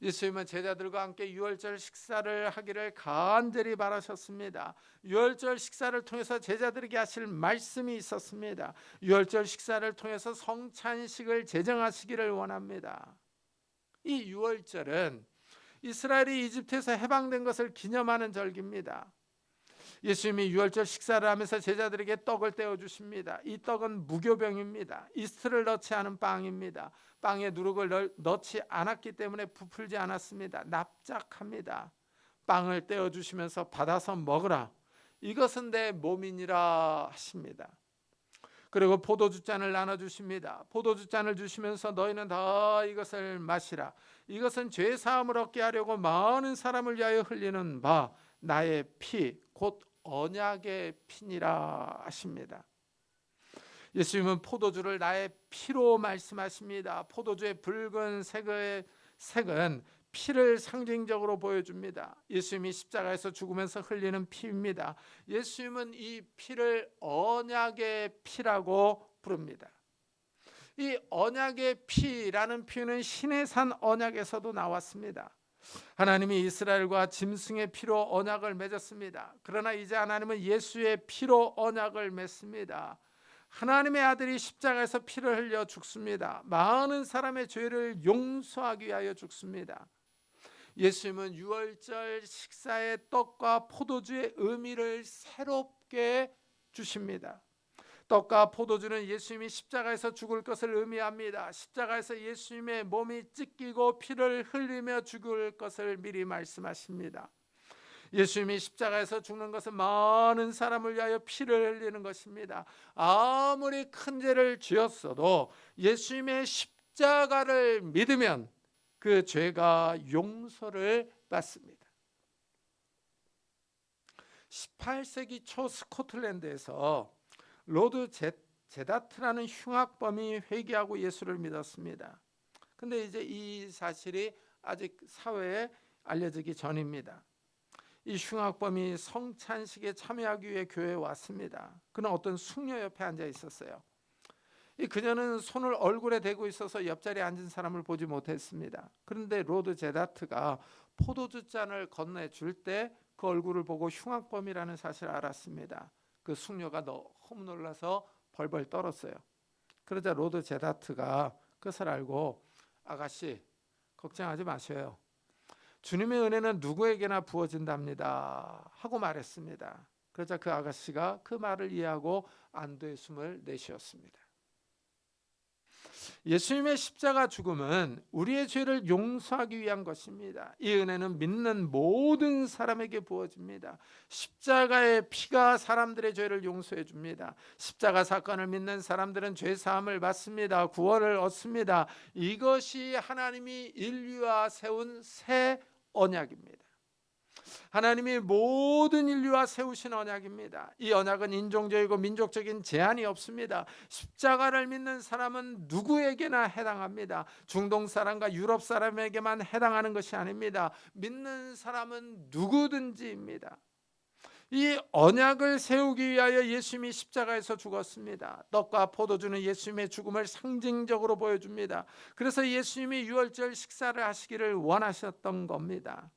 예수님은 제자들과 함께 유월절 식사를 하기를 간절히 바라셨습니다. 유월절 식사를 통해서 제자들에게 하실 말씀이 있었습니다. 유월절 식사를 통해서 성찬식을 제정하시기를 원합니다. 이 유월절은 이스라엘이 이집트에서 해방된 것을 기념하는 절기입니다. 예수님이 유월절 식사를 하면서 제자들에게 떡을 떼어 주십니다. 이 떡은 무교병입니다. 이스트를 넣지 않은 빵입니다. 빵에 누룩을 넣지 않았기 때문에 부풀지 않았습니다. 납작합니다. 빵을 떼어 주시면서 받아서 먹으라. 이것은 내 몸이니라 하십니다. 그리고 포도주잔을 나눠주십니다. 포도주잔을 주시면서 너희는 다 이것을 마시라. 이것은 죄 사함을 얻게 하려고 많은 사람을 위하여 흘리는 바 나의 피 곧 언약의 피니라 하십니다. 예수님은 포도주를 나의 피로 말씀하십니다. 포도주의 붉은 색은 피를 상징적으로 보여줍니다. 예수님이 십자가에서 죽으면서 흘리는 피입니다. 예수님은 이 피를 언약의 피라고 부릅니다. 이 언약의 피라는 표현은 시내산 언약에서도 나왔습니다. 하나님이 이스라엘과 짐승의 피로 언약을 맺었습니다. 그러나 이제 하나님은 예수의 피로 언약을 맺습니다. 하나님의 아들이 십자가에서 피를 흘려 죽습니다. 많은 사람의 죄를 용서하기 위하여 죽습니다. 예수님은 유월절 식사의 떡과 포도주의 의미를 새롭게 주십니다. 떡과 포도주는 예수님이 십자가에서 죽을 것을 의미합니다. 십자가에서 예수님의 몸이 찢기고 피를 흘리며 죽을 것을 미리 말씀하십니다. 예수님이 십자가에서 죽는 것은 많은 사람을 위하여 피를 흘리는 것입니다. 아무리 큰 죄를 지었어도 예수님의 십자가를 믿으면 그 죄가 용서를 받습니다. 18세기 초 스코틀랜드에서 로드 제다트라는 흉악범이 회개하고 예수를 믿었습니다. 근데 이제 이 사실이 아직 사회에 알려지기 전입니다. 이 흉악범이 성찬식에 참여하기 위해 교회에 왔습니다. 그는 어떤 숙녀 옆에 앉아 있었어요. 그녀는 손을 얼굴에 대고 있어서 옆자리에 앉은 사람을 보지 못했습니다. 그런데 로드 제다트가 포도주 잔을 건네줄 때 그 얼굴을 보고 흉악범이라는 사실을 알았습니다. 그 숙녀가 너무 놀라서 벌벌 떨었어요. 그러자 로드 제다트가 그것을 알고 아가씨 걱정하지 마셔요. 주님의 은혜는 누구에게나 부어진답니다 하고 말했습니다. 그러자 그 아가씨가 그 말을 이해하고 안도의 숨을 내쉬었습니다. 예수님의 십자가 죽음은 우리의 죄를 용서하기 위한 것입니다. 이 은혜는 믿는 모든 사람에게 부어집니다. 십자가의 피가 사람들의 죄를 용서해 줍니다. 십자가 사건을 믿는 사람들은 죄 사함을 받습니다. 구원을 얻습니다. 이것이 하나님이 인류와 세운 새 언약입니다. 하나님이 모든 인류와 세우신 언약입니다. 이 언약은 인종적이고 민족적인 제한이 없습니다. 십자가를 믿는 사람은 누구에게나 해당합니다. 중동 사람과 유럽 사람에게만 해당하는 것이 아닙니다. 믿는 사람은 누구든지입니다. 이 언약을 세우기 위하여 예수님이 십자가에서 죽었습니다. 떡과 포도주는 예수님의 죽음을 상징적으로 보여줍니다. 그래서 예수님이 유월절 식사를 하시기를 원하셨던 겁니다.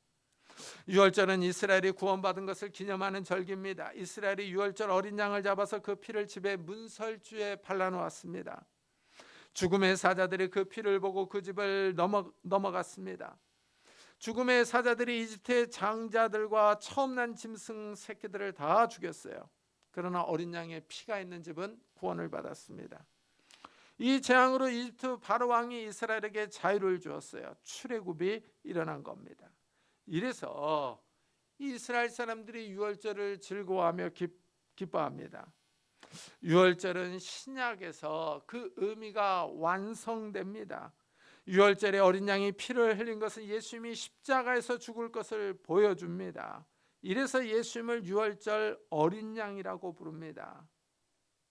유월절은 이스라엘이 구원받은 것을 기념하는 절기입니다. 이스라엘이 유월절 어린 양을 잡아서 그 피를 집에 문설주에 발라놓았습니다. 죽음의 사자들이 그 피를 보고 그 집을 넘어갔습니다. 죽음의 사자들이 이집트의 장자들과 처음 난 짐승 새끼들을 다 죽였어요. 그러나 어린 양의 피가 있는 집은 구원을 받았습니다. 이 재앙으로 이집트 바로 왕이 이스라엘에게 자유를 주었어요. 출애굽이 일어난 겁니다. 이래서 이스라엘 사람들이 유월절을 즐거워하며 기뻐합니다. 유월절은 신약에서 그 의미가 완성됩니다. 유월절에 어린 양이 피를 흘린 것은 예수님이 십자가에서 죽을 것을 보여줍니다. 이래서 예수님을 유월절 어린 양이라고 부릅니다.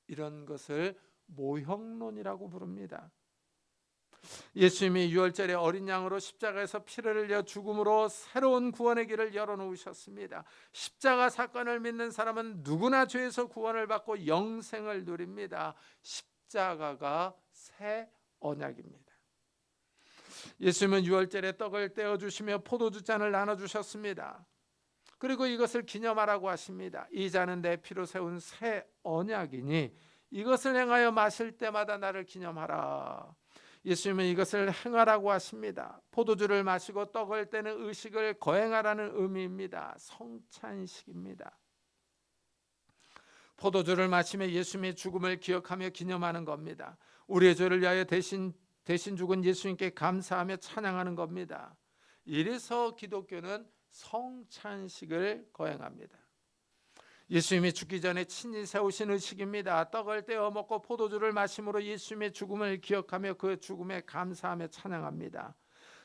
이런 것을 모형론이라고 부릅니다. 예수님이 유월절에 어린 양으로 십자가에서 피를 흘려 죽음으로 새로운 구원의 길을 열어놓으셨습니다. 십자가 사건을 믿는 사람은 누구나 죄에서 구원을 받고 영생을 누립니다. 십자가가 새 언약입니다. 예수님은 유월절에 떡을 떼어주시며 포도주 잔을 나눠주셨습니다. 그리고 이것을 기념하라고 하십니다. 이 잔은 내 피로 세운 새 언약이니 이것을 행하여 마실 때마다 나를 기념하라. 예수님은 이것을 행하라고 하십니다. 포도주를 마시고 떡을 떼는 의식을 거행하라는 의미입니다. 성찬식입니다. 포도주를 마시며 예수님의 죽음을 기억하며 기념하는 겁니다. 우리의 죄를 위하여 대신 죽은 예수님께 감사하며 찬양하는 겁니다. 이래서 기독교는 성찬식을 거행합니다. 예수님이 죽기 전에 친히 세우신 의식입니다. 떡을 떼어 먹고 포도주를 마심으로 예수님의 죽음을 기억하며 그 죽음에 감사하며 찬양합니다.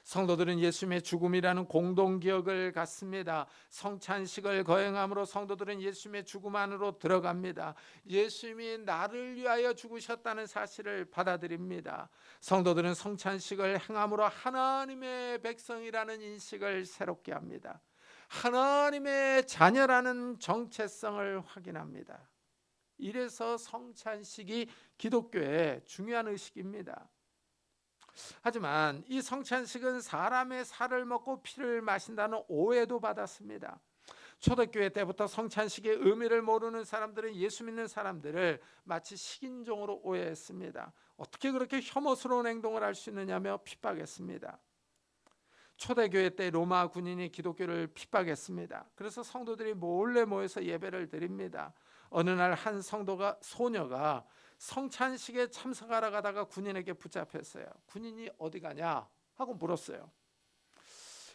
성도들은 예수님의 죽음이라는 공동 기억을 갖습니다. 성찬식을 거행함으로 성도들은 예수님의 죽음 안으로 들어갑니다. 예수님이 나를 위하여 죽으셨다는 사실을 받아들입니다. 성도들은 성찬식을 행함으로 하나님의 백성이라는 인식을 새롭게 합니다. 하나님의 자녀라는 정체성을 확인합니다. 이래서 성찬식이 기독교의 중요한 의식입니다. 하지만 이 성찬식은 사람의 살을 먹고 피를 마신다는 오해도 받았습니다. 초대교회 때부터 성찬식의 의미를 모르는 사람들은 예수 믿는 사람들을 마치 식인종으로 오해했습니다. 어떻게 그렇게 혐오스러운 행동을 할 수 있느냐며 핍박했습니다. 초대교회 때 로마 군인이 기독교를 핍박했습니다. 그래서 성도들이 몰래 모여서 예배를 드립니다. 어느 날 한 소녀가 성찬식에 참석하러 가다가 군인에게 붙잡혔어요. 군인이 어디 가냐 하고 물었어요.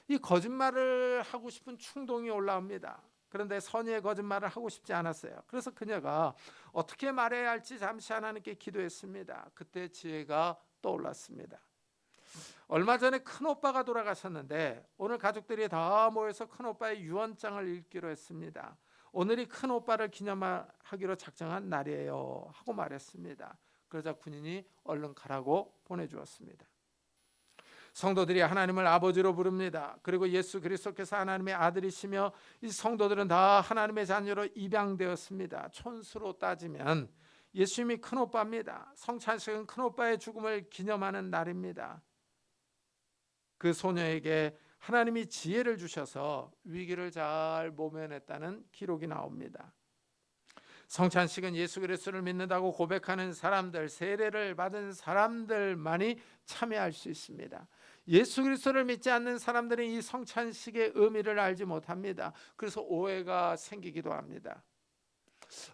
이 거짓말을 하고 싶은 충동이 올라옵니다. 그런데 선의의 거짓말을 하고 싶지 않았어요. 그래서 그녀가 어떻게 말해야 할지 잠시 하나님께 기도했습니다. 그때 지혜가 떠올랐습니다. 얼마 전에 큰오빠가 돌아가셨는데 오늘 가족들이 다 모여서 큰오빠의 유언장을 읽기로 했습니다. 오늘이 큰오빠를 기념하기로 작정한 날이에요 하고 말했습니다. 그러자 군인이 얼른 가라고 보내주었습니다. 성도들이 하나님을 아버지로 부릅니다. 그리고 예수 그리스도께서 하나님의 아들이시며 이 성도들은 다 하나님의 자녀로 입양되었습니다. 촌수로 따지면 예수님이 큰오빠입니다. 성찬식은 큰오빠의 죽음을 기념하는 날입니다. 그 소녀에게 하나님이 지혜를 주셔서 위기를 잘 모면했다는 기록이 나옵니다. 성찬식은 예수 그리스도를 믿는다고 고백하는 사람들, 세례를 받은 사람들만이 참여할 수 있습니다. 예수 그리스도를 믿지 않는 사람들은 이 성찬식의 의미를 알지 못합니다. 그래서 오해가 생기기도 합니다.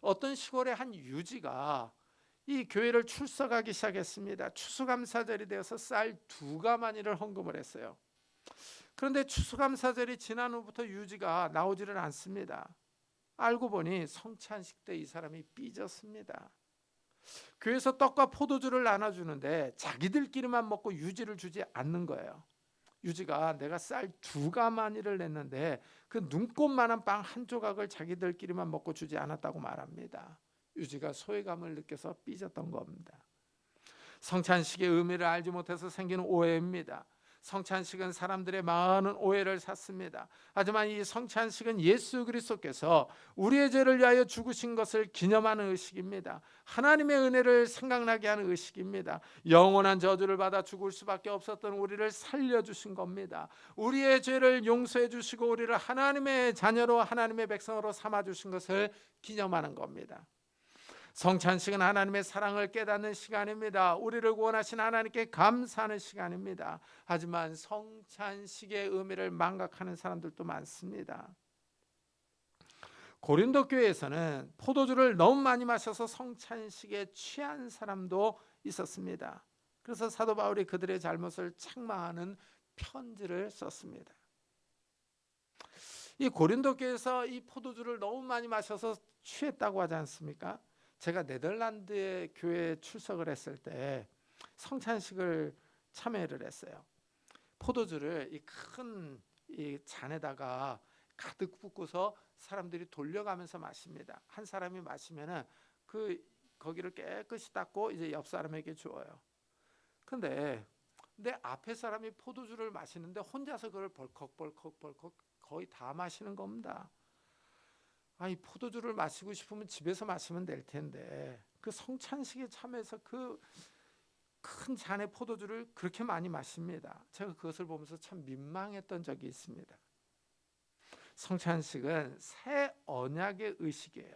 어떤 시골의 한 유지가 이 교회를 출석하기 시작했습니다. 추수감사절이 되어서 쌀 2가마니를 헌금을 했어요. 그런데 추수감사절이 지난 후부터 유지가 나오지를 않습니다. 알고 보니 성찬식 때 이 사람이 삐졌습니다. 교회에서 떡과 포도주를 나눠주는데 자기들끼리만 먹고 유지를 주지 않는 거예요. 유지가 내가 쌀 2가마니를 냈는데 그 눈곱만한 빵 한 조각을 자기들끼리만 먹고 주지 않았다고 말합니다. 유지가 소외감을 느껴서 삐졌던 겁니다. 성찬식의 의미를 알지 못해서 생기는 오해입니다. 성찬식은 사람들의 많은 오해를 샀습니다. 하지만 이 성찬식은 예수 그리스도께서 우리의 죄를 위하여 죽으신 것을 기념하는 의식입니다. 하나님의 은혜를 생각나게 하는 의식입니다. 영원한 저주를 받아 죽을 수밖에 없었던 우리를 살려주신 겁니다. 우리의 죄를 용서해 주시고 우리를 하나님의 자녀로 하나님의 백성으로 삼아주신 것을 기념하는 겁니다. 성찬식은 하나님의 사랑을 깨닫는 시간입니다. 우리를 구원하신 하나님께 감사하는 시간입니다. 하지만 성찬식의 의미를 망각하는 사람들도 많습니다. 고린도 교회에서는 포도주를 너무 많이 마셔서 성찬식에 취한 사람도 있었습니다. 그래서 사도 바울이 그들의 잘못을 책망하는 편지를 썼습니다. 이 고린도 교회에서 이 포도주를 너무 많이 마셔서 취했다고 하지 않습니까? 제가 네덜란드의 교회에 출석을 했을 때 성찬식을 참여를 했어요. 포도주를 이 큰 이 잔에다가 가득 붓고서 사람들이 돌려가면서 마십니다. 한 사람이 마시면은 거기를 깨끗이 닦고 이제 옆 사람에게 주어요. 근데 근데 앞에 사람이 포도주를 마시는데 혼자서 그걸 벌컥 거의 다 마시는 겁니다. 아니, 포도주를 마시고 싶으면 집에서 마시면 될 텐데 그 성찬식에 참여해서 그 큰 잔의 포도주를 그렇게 많이 마십니다. 제가 그것을 보면서 참 민망했던 적이 있습니다. 성찬식은 새 언약의 의식이에요.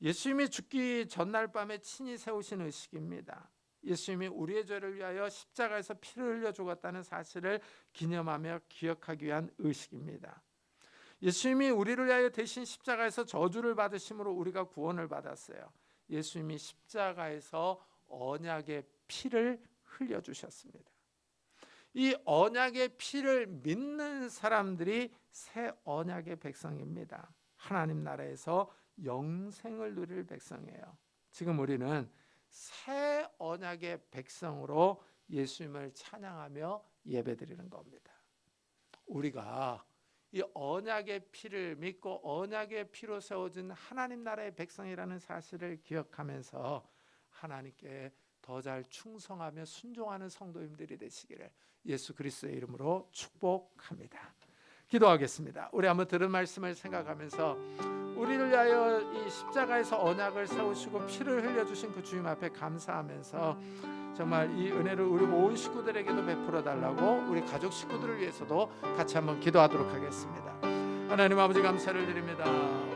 예수님이 죽기 전날 밤에 친히 세우신 의식입니다. 예수님이 우리의 죄를 위하여 십자가에서 피를 흘려 죽었다는 사실을 기념하며 기억하기 위한 의식입니다. 예수님이 우리를 위하여 대신 십자가에서 저주를 받으심으로 우리가 구원을 받았어요. 예수님이 십자가에서 언약의 피를 흘려주셨습니다. 이 언약의 피를 믿는 사람들이 새 언약의 백성입니다. 하나님 나라에서 영생을 누릴 백성이에요. 지금 우리는 새 언약의 백성으로 예수님을 찬양하며 예배드리는 겁니다. 우리가 이 언약의 피를 믿고 언약의 피로 세워진 하나님 나라의 백성이라는 사실을 기억하면서 하나님께 더 잘 충성하며 순종하는 성도님들이 되시기를 예수 그리스도의 이름으로 축복합니다. 기도하겠습니다. 우리 한번 들은 말씀을 생각하면서 우리를 위하여 이 십자가에서 언약을 세우시고 피를 흘려주신 그 주님 앞에 감사하면서 정말 이 은혜를 우리 온 식구들에게도 베풀어 달라고 우리 가족 식구들을 위해서도 같이 한번 기도하도록 하겠습니다. 하나님 아버지 감사를 드립니다.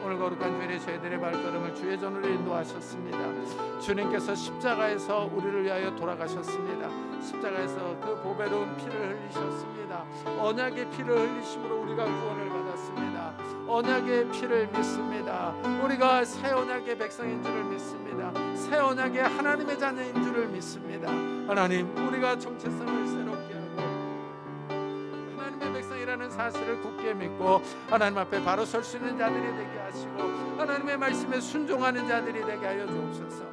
오늘 거룩한 주일에 저희들의 발걸음을 주의 전으로 인도하셨습니다. 주님께서 십자가에서 우리를 위하여 돌아가셨습니다. 십자가에서 그 보배로운 피를 흘리셨습니다. 언약의 피를 흘리심으로 우리가 구원을 받았습니다. 언약의 피를 믿습니다. 우리가 새 언약의 백성인 줄을 믿습니다. 새 언약의 하나님의 자녀인 줄을 믿습니다. 하나님, 우리가 정체성을 새롭게 하고 하나님의 백성이라는 사실을 굳게 믿고 하나님 앞에 바로 설 수 있는 자들이 되게 하시고 하나님의 말씀에 순종하는 자들이 되게 하여 주옵소서.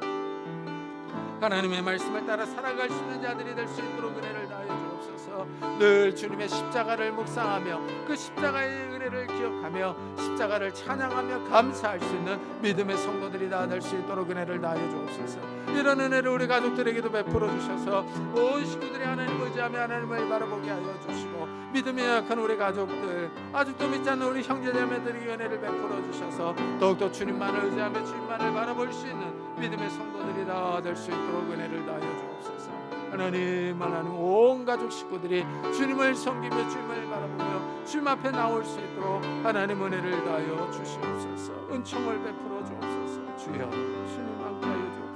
하나님의 말씀을 따라 살아갈 수 있는 자들이 될 수 있도록 은혜를 다하여 주옵소서. 늘 주님의 십자가를 묵상하며 그 십자가의 은혜를 기억하며 십자가를 찬양하며 감사할 수 있는 믿음의 성도들이 다 될 수 있도록 은혜를 다하여 주옵소서. 이런 은혜를 우리 가족들에게도 베풀어 주셔서 온 식구들이 하나님을 의지하며 하나님을 바라보게 하여 주시고 믿음이 약한 우리 가족들, 아직도 믿지 않는 우리 형제자매들에게 은혜를 베풀어 주셔서 더욱더 주님만을 의지하며 주님만을 바라볼 수 있는 믿음의 성도들이 다 될 수 있도록 은혜를 다하여 주옵소서. 하나님 온 가족 식구들이 주님을 섬기며 주님을 바라보며 주님 앞에 나올 수 있도록 하나님 은혜를 다하여 주시옵소서. 은총을 베풀어 주옵소서. 주여, 주님 함께하여 주옵소서.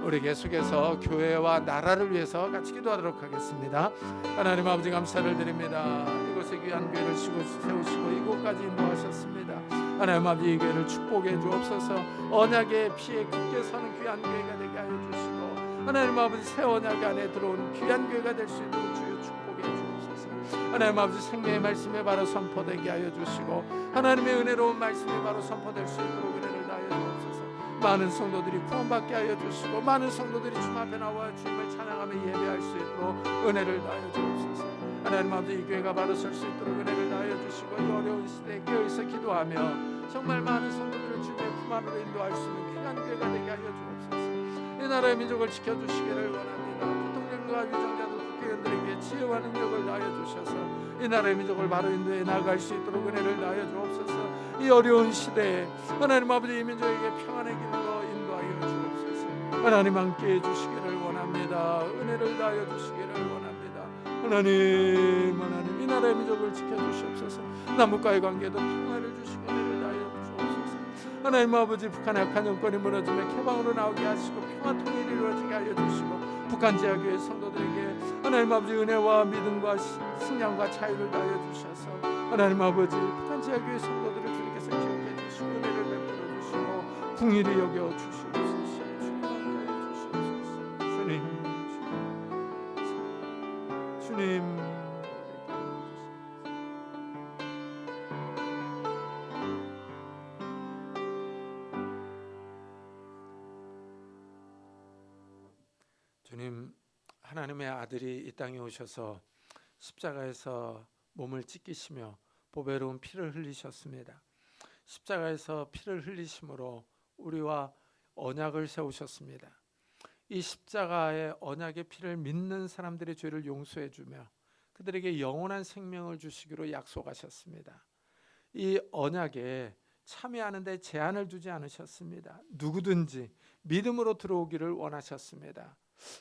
우리 계속해서 교회와 나라를 위해서 같이 기도하도록 하겠습니다. 하나님 아버지 감사를 드립니다. 이곳에 귀한 교회를 세우시고 이곳까지 인도하셨습니다. 하나님 아버지 이 교회를 축복해 주옵소서. 언약의 피에 굳게 서는 귀한 교회가 되게 하여 주시고 하나님 아버지 새 언약 안에 들어온 귀한 교회가 될 수 있도록 주여 축복해 주옵소서. 하나님 아버지 생명의 말씀에 바로 선포되게 하여 주시고 하나님의 은혜로운 말씀이 바로 선포될 수 있도록 은혜를 다하여 주옵소서. 많은 성도들이 구원받게 하여 주시고 많은 성도들이 주님 앞에 나와 주님을 찬양하며 예배할 수 있도록 은혜를 다하여 주옵소서. 하나님 아버지 이 교회가 바로 설 수 있도록 은혜를 다하여 주시고 이 어려운 시대에 깨어있어 기도하며 정말 많은 성도들을 주님의 품 안으로 인도할 수 있는 귀한 교회가 되게 하여 주옵소서. 이 나라의 민족을 지켜주시기를 원합니다. 부통령과 유정자도 국회의원들에게 지혜와 능력을 다하여 주셔서 이 나라의 민족을 바로 인도해 나갈 수 있도록 은혜를 다하여 주옵소서. 이 어려운 시대에 하나님 아버지 이 민족에게 평안의 길로 인도하여 주옵소서. 하나님 함께해 주시기를 원합니다. 은혜를 다하여 주시기를 원합니다. 하나님 이 나라의 민족을 지켜주시옵소서. 남북과의 관계도 평화를 주시고 은혜를 다하여 주옵소서. 하나님 아버지 북한의 악한 정권이 무너지며 개방으로 나오게 하시고 평화 통일이 이루어지게 하여 주시고 북한 지하교회 성도들에게 하나님 아버지 은혜와 믿음과 승량과 자유를 다하여 주셔서 하나님 아버지 북한 지하교회 성도들을 주님께서 기억해 주시고 은혜를 베풀어 주시고 긍휼히 여겨 주시옵소서. 주님 함께하여 주시옵소서. 주님 주님, 하나님의 아들이 이 땅에 오셔서 십자가에서 몸을 찢기시며 보배로운 피를 흘리셨습니다. 십자가에서 피를 흘리심으로 우리와 언약을 세우셨습니다. 이 십자가의 언약의 피를 믿는 사람들의 죄를 용서해 주며 그들에게 영원한 생명을 주시기로 약속하셨습니다. 이 언약에 참여하는 데 제한을 두지 않으셨습니다. 누구든지 믿음으로 들어오기를 원하셨습니다.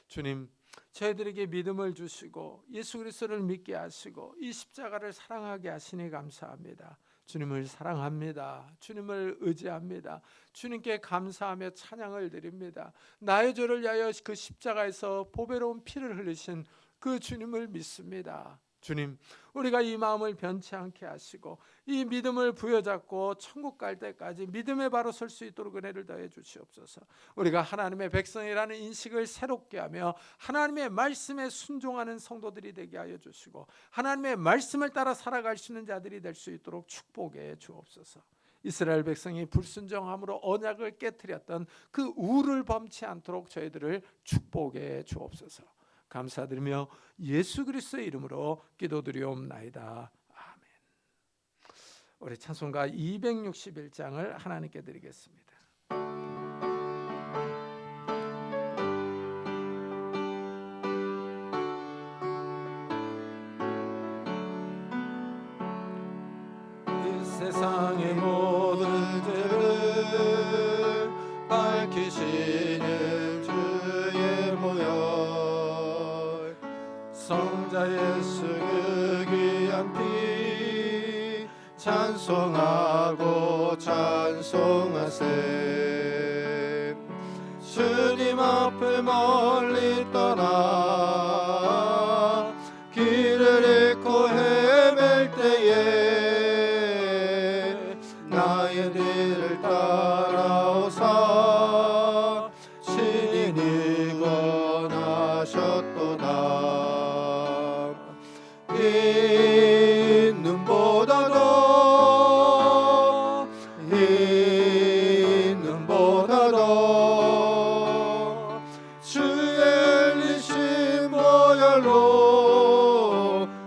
주님, 저희들에게 믿음을 주시고 예수 그리스도를 믿게 하시고 이 십자가를 사랑하게 하시니 감사합니다. 주님을 사랑합니다. 주님을 의지합니다. 주님께 감사하며 찬양을 드립니다. 나의 죄를 위하여 그 십자가에서 보배로운 피를 흘리신 그 주님을 믿습니다. 주님, 우리가 이 마음을 변치 않게 하시고 이 믿음을 부여잡고 천국 갈 때까지 믿음에 바로 설 수 있도록 은혜를 더해 주시옵소서. 우리가 하나님의 백성이라는 인식을 새롭게 하며 하나님의 말씀에 순종하는 성도들이 되게 하여 주시고 하나님의 말씀을 따라 살아갈 수 있는 자들이 될 수 있도록 축복해 주옵소서. 이스라엘 백성이 불순종함으로 언약을 깨뜨렸던 그 우를 범치 않도록 저희들을 축복해 주옵소서. 감사드리며 예수 그리스도의 이름으로 기도드리옵나이다. 아멘. 우리 찬송가 261장을 하나님께 드리겠습니다. 이 세상의 모든 죄를 밝히시는 주의 보혈 성자 예수 그 귀한 피 찬송하고 찬송하세. 주님 앞을 멀리 떠나 길을 잃고 헤맬 때에 나의 뒤를 따라오사 신이 권하셨도다. 이 눈보다도 주의 흘리신 보혈로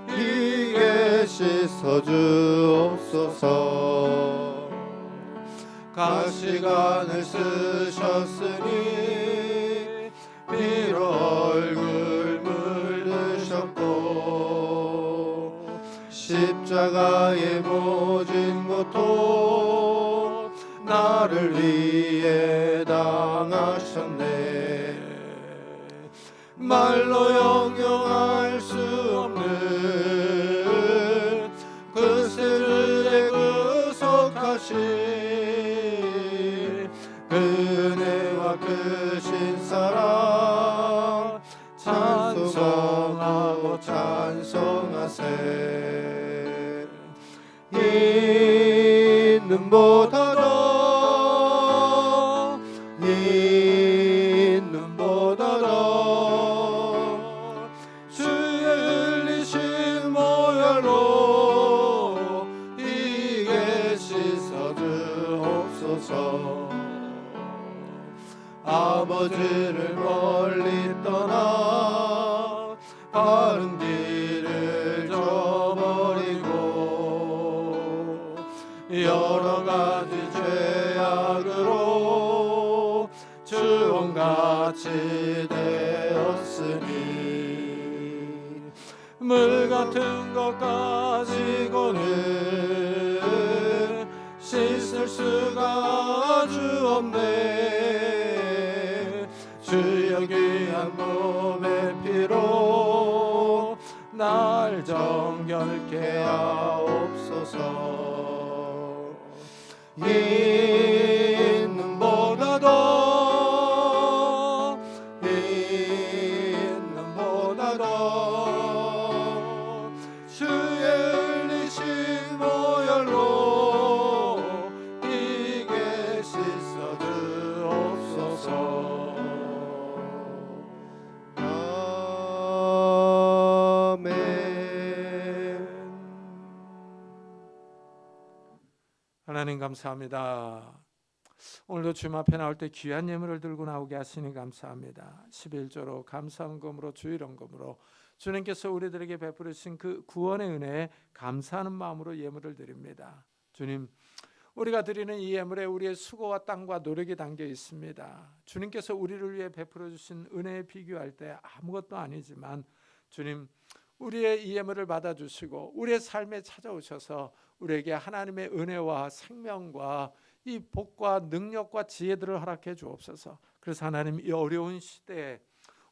이게 씻어주옵소서. 가시관을 쓰셨으니 피로 얼굴 물드셨고 십자가의 모진 고통 나를 위해 당하셨네. 말로 형용할 수 없는 그 세주의 구속하신 은혜와 크신 사랑 찬송하고 찬송하세. 이 눈보다도 주의 흘리신 보혈로 이게 씻어주옵소서. 아버지를 멀리 떠나 바른 길을 저버리고 여러 가지 죄악으로 주홍같이 되었으니 물 같은 것 가지고는 씻을 수가 주 없네. 주여 귀한 몸의 피로 날 정결케 하옵소서. 이 눈보다도 주의 흘리신 보혈로 이게 씻어주옵소서. 아멘. 하나님 감사합니다. 오늘도 주님 앞에 나올 때 귀한 예물을 들고 나오게 하시니 감사합니다. 11조로 감사헌금으로 주일헌금으로 주님께서 우리들에게 베푸르신 그 구원의 은혜에 감사하는 마음으로 예물을 드립니다. 주님, 우리가 드리는 이 예물에 우리의 수고와 땀과 노력이 담겨 있습니다. 주님께서 우리를 위해 베풀어 주신 은혜에 비교할 때 아무것도 아니지만 주님, 우리의 이 예물을 받아주시고 우리의 삶에 찾아오셔서 우리에게 하나님의 은혜와 생명과 이 복과 능력과 지혜들을 허락해 주옵소서. 그래서 하나님, 이 어려운 시대에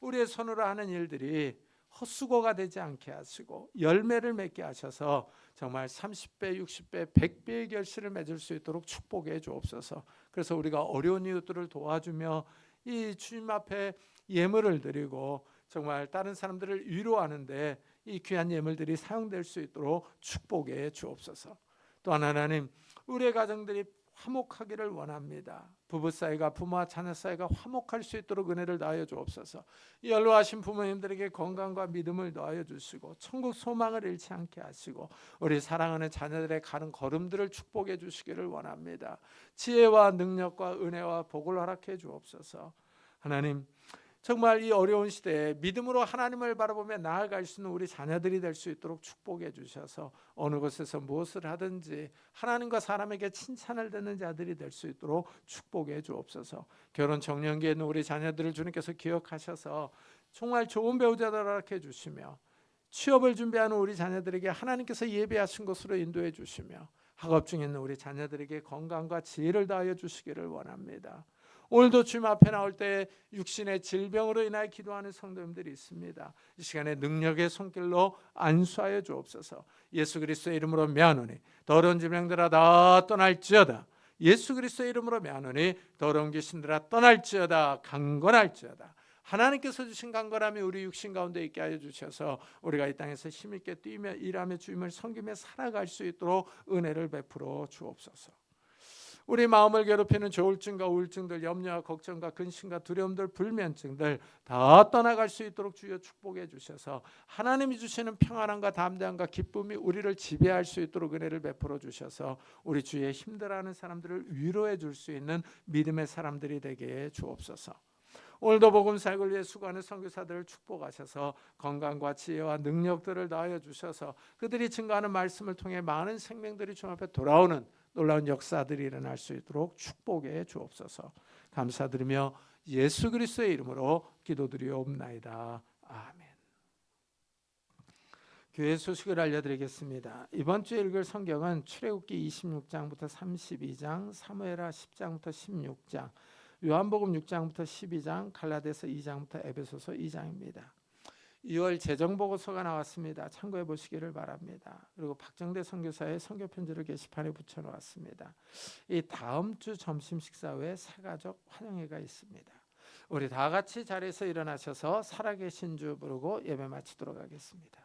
우리의 손으로 하는 일들이 헛수고가 되지 않게 하시고 열매를 맺게 하셔서 정말 30배, 60배, 100배의 결실을 맺을 수 있도록 축복해 주옵소서. 그래서 우리가 어려운 이웃들을 도와주며 이 주님 앞에 예물을 드리고 정말 다른 사람들을 위로하는데 이 귀한 예물들이 사용될 수 있도록 축복해 주옵소서. 또한 하나님, 우리의 가정들이 화목하기를 원합니다. 부부 사이가, 부모와 자녀 사이가 화목할 수 있도록 은혜를 더하여 주옵소서. 연로하신 부모님들에게 건강과 믿음을 더하여 주시고 천국 소망을 잃지 않게 하시고 우리 사랑하는 자녀들의 가는 걸음들을 축복해 주시기를 원합니다. 지혜와 능력과 은혜와 복을 허락해 주옵소서. 하나님, 정말 이 어려운 시대에 믿음으로 하나님을 바라보며 나아갈 수 있는 우리 자녀들이 될 수 있도록 축복해 주셔서 어느 곳에서 무엇을 하든지 하나님과 사람에게 칭찬을 듣는 자들이 될 수 있도록 축복해 주옵소서. 결혼 정년기에 있는 우리 자녀들을 주님께서 기억하셔서 정말 좋은 배우자들을 허락해 주시며 취업을 준비하는 우리 자녀들에게 하나님께서 예비하신 곳으로 인도해 주시며 학업 중에 있는 우리 자녀들에게 건강과 지혜를 다하여 주시기를 원합니다. 오늘도 주님 앞에 나올 때 육신의 질병으로 인하여 기도하는 성도님들이 있습니다. 이 시간에 능력의 손길로 안수하여 주옵소서. 예수 그리스도의 이름으로 명하노니 더러운 질병들아 다 떠날지어다. 예수 그리스도의 이름으로 명하노니 더러운 귀신들아 떠날지어다. 강건할지어다. 하나님께서 주신 강건함이 우리 육신 가운데 있게 하여 주셔서 우리가 이 땅에서 힘있게 뛰며 일하며 주님을 섬기며 살아갈 수 있도록 은혜를 베풀어 주옵소서. 우리 마음을 괴롭히는 조울증과 우울증들, 염려와 걱정과 근심과 두려움들, 불면증들 다 떠나갈 수 있도록 주여 축복해 주셔서 하나님이 주시는 평안함과 담대함과 기쁨이 우리를 지배할 수 있도록 은혜를 베풀어 주셔서 우리 주위에 힘들어하는 사람들을 위로해 줄 수 있는 믿음의 사람들이 되게 해 주옵소서. 오늘도 복음 사역을 위해 수고하는 선교사들을 축복하셔서 건강과 지혜와 능력들을 더하여 주셔서 그들이 증거하는 말씀을 통해 많은 생명들이 주님 앞에 돌아오는 놀라운 역사들이 일어날 수 있도록 축복해 주옵소서. 감사드리며 예수 그리스도의 이름으로 기도드리옵나이다. 아멘. 교회 소식을 알려드리겠습니다. 이번 주에 읽을 성경은 출애굽기 26장부터 32장, 사무엘하 10장부터 16장, 요한복음 6장부터 12장, 갈라디아서 2장부터 에베소서 2장입니다. 2월 재정보고서가 나왔습니다. 참고해 보시기를 바랍니다. 그리고 박정대 선교사의 선교 편지를 게시판에 붙여놓았습니다. 이 다음 주 점심 식사 후에 새가족 환영회가 있습니다. 우리 다 같이 자리에서 일어나셔서 살아계신 주 부르고 예배 마치도록 하겠습니다.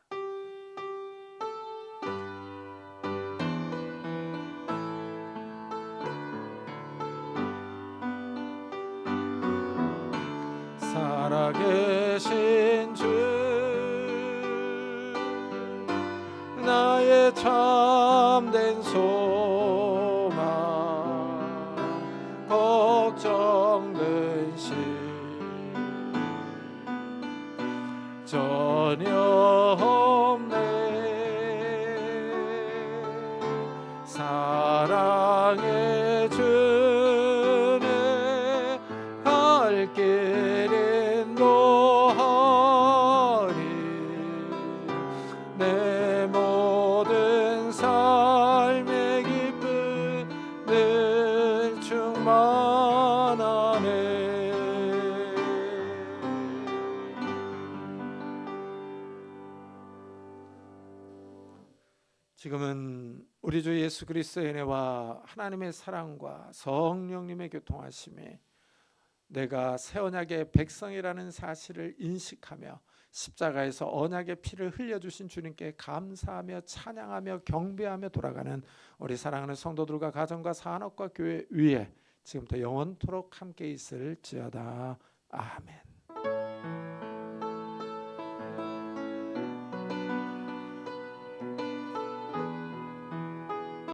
살아계신 주 나의 참된 소망 걱정 근심 전혀 없네. 사랑의 주네 갈 길 인도하니 내 모든 삶의 기쁨 늘 충만하네. 지금은 우리 주 예수 그리스도의 은혜와 하나님의 사랑과 성령님의 교통하심에 내가 새 언약의 백성이라는 사실을 인식하며 십자가에서 언약의 피를 흘려주신 주님께 감사하며 찬양하며 경배하며 돌아가는 우리 사랑하는 성도들과 가정과 산업과 교회 위에 지금부터 영원토록 함께 있을지어다. 아멘.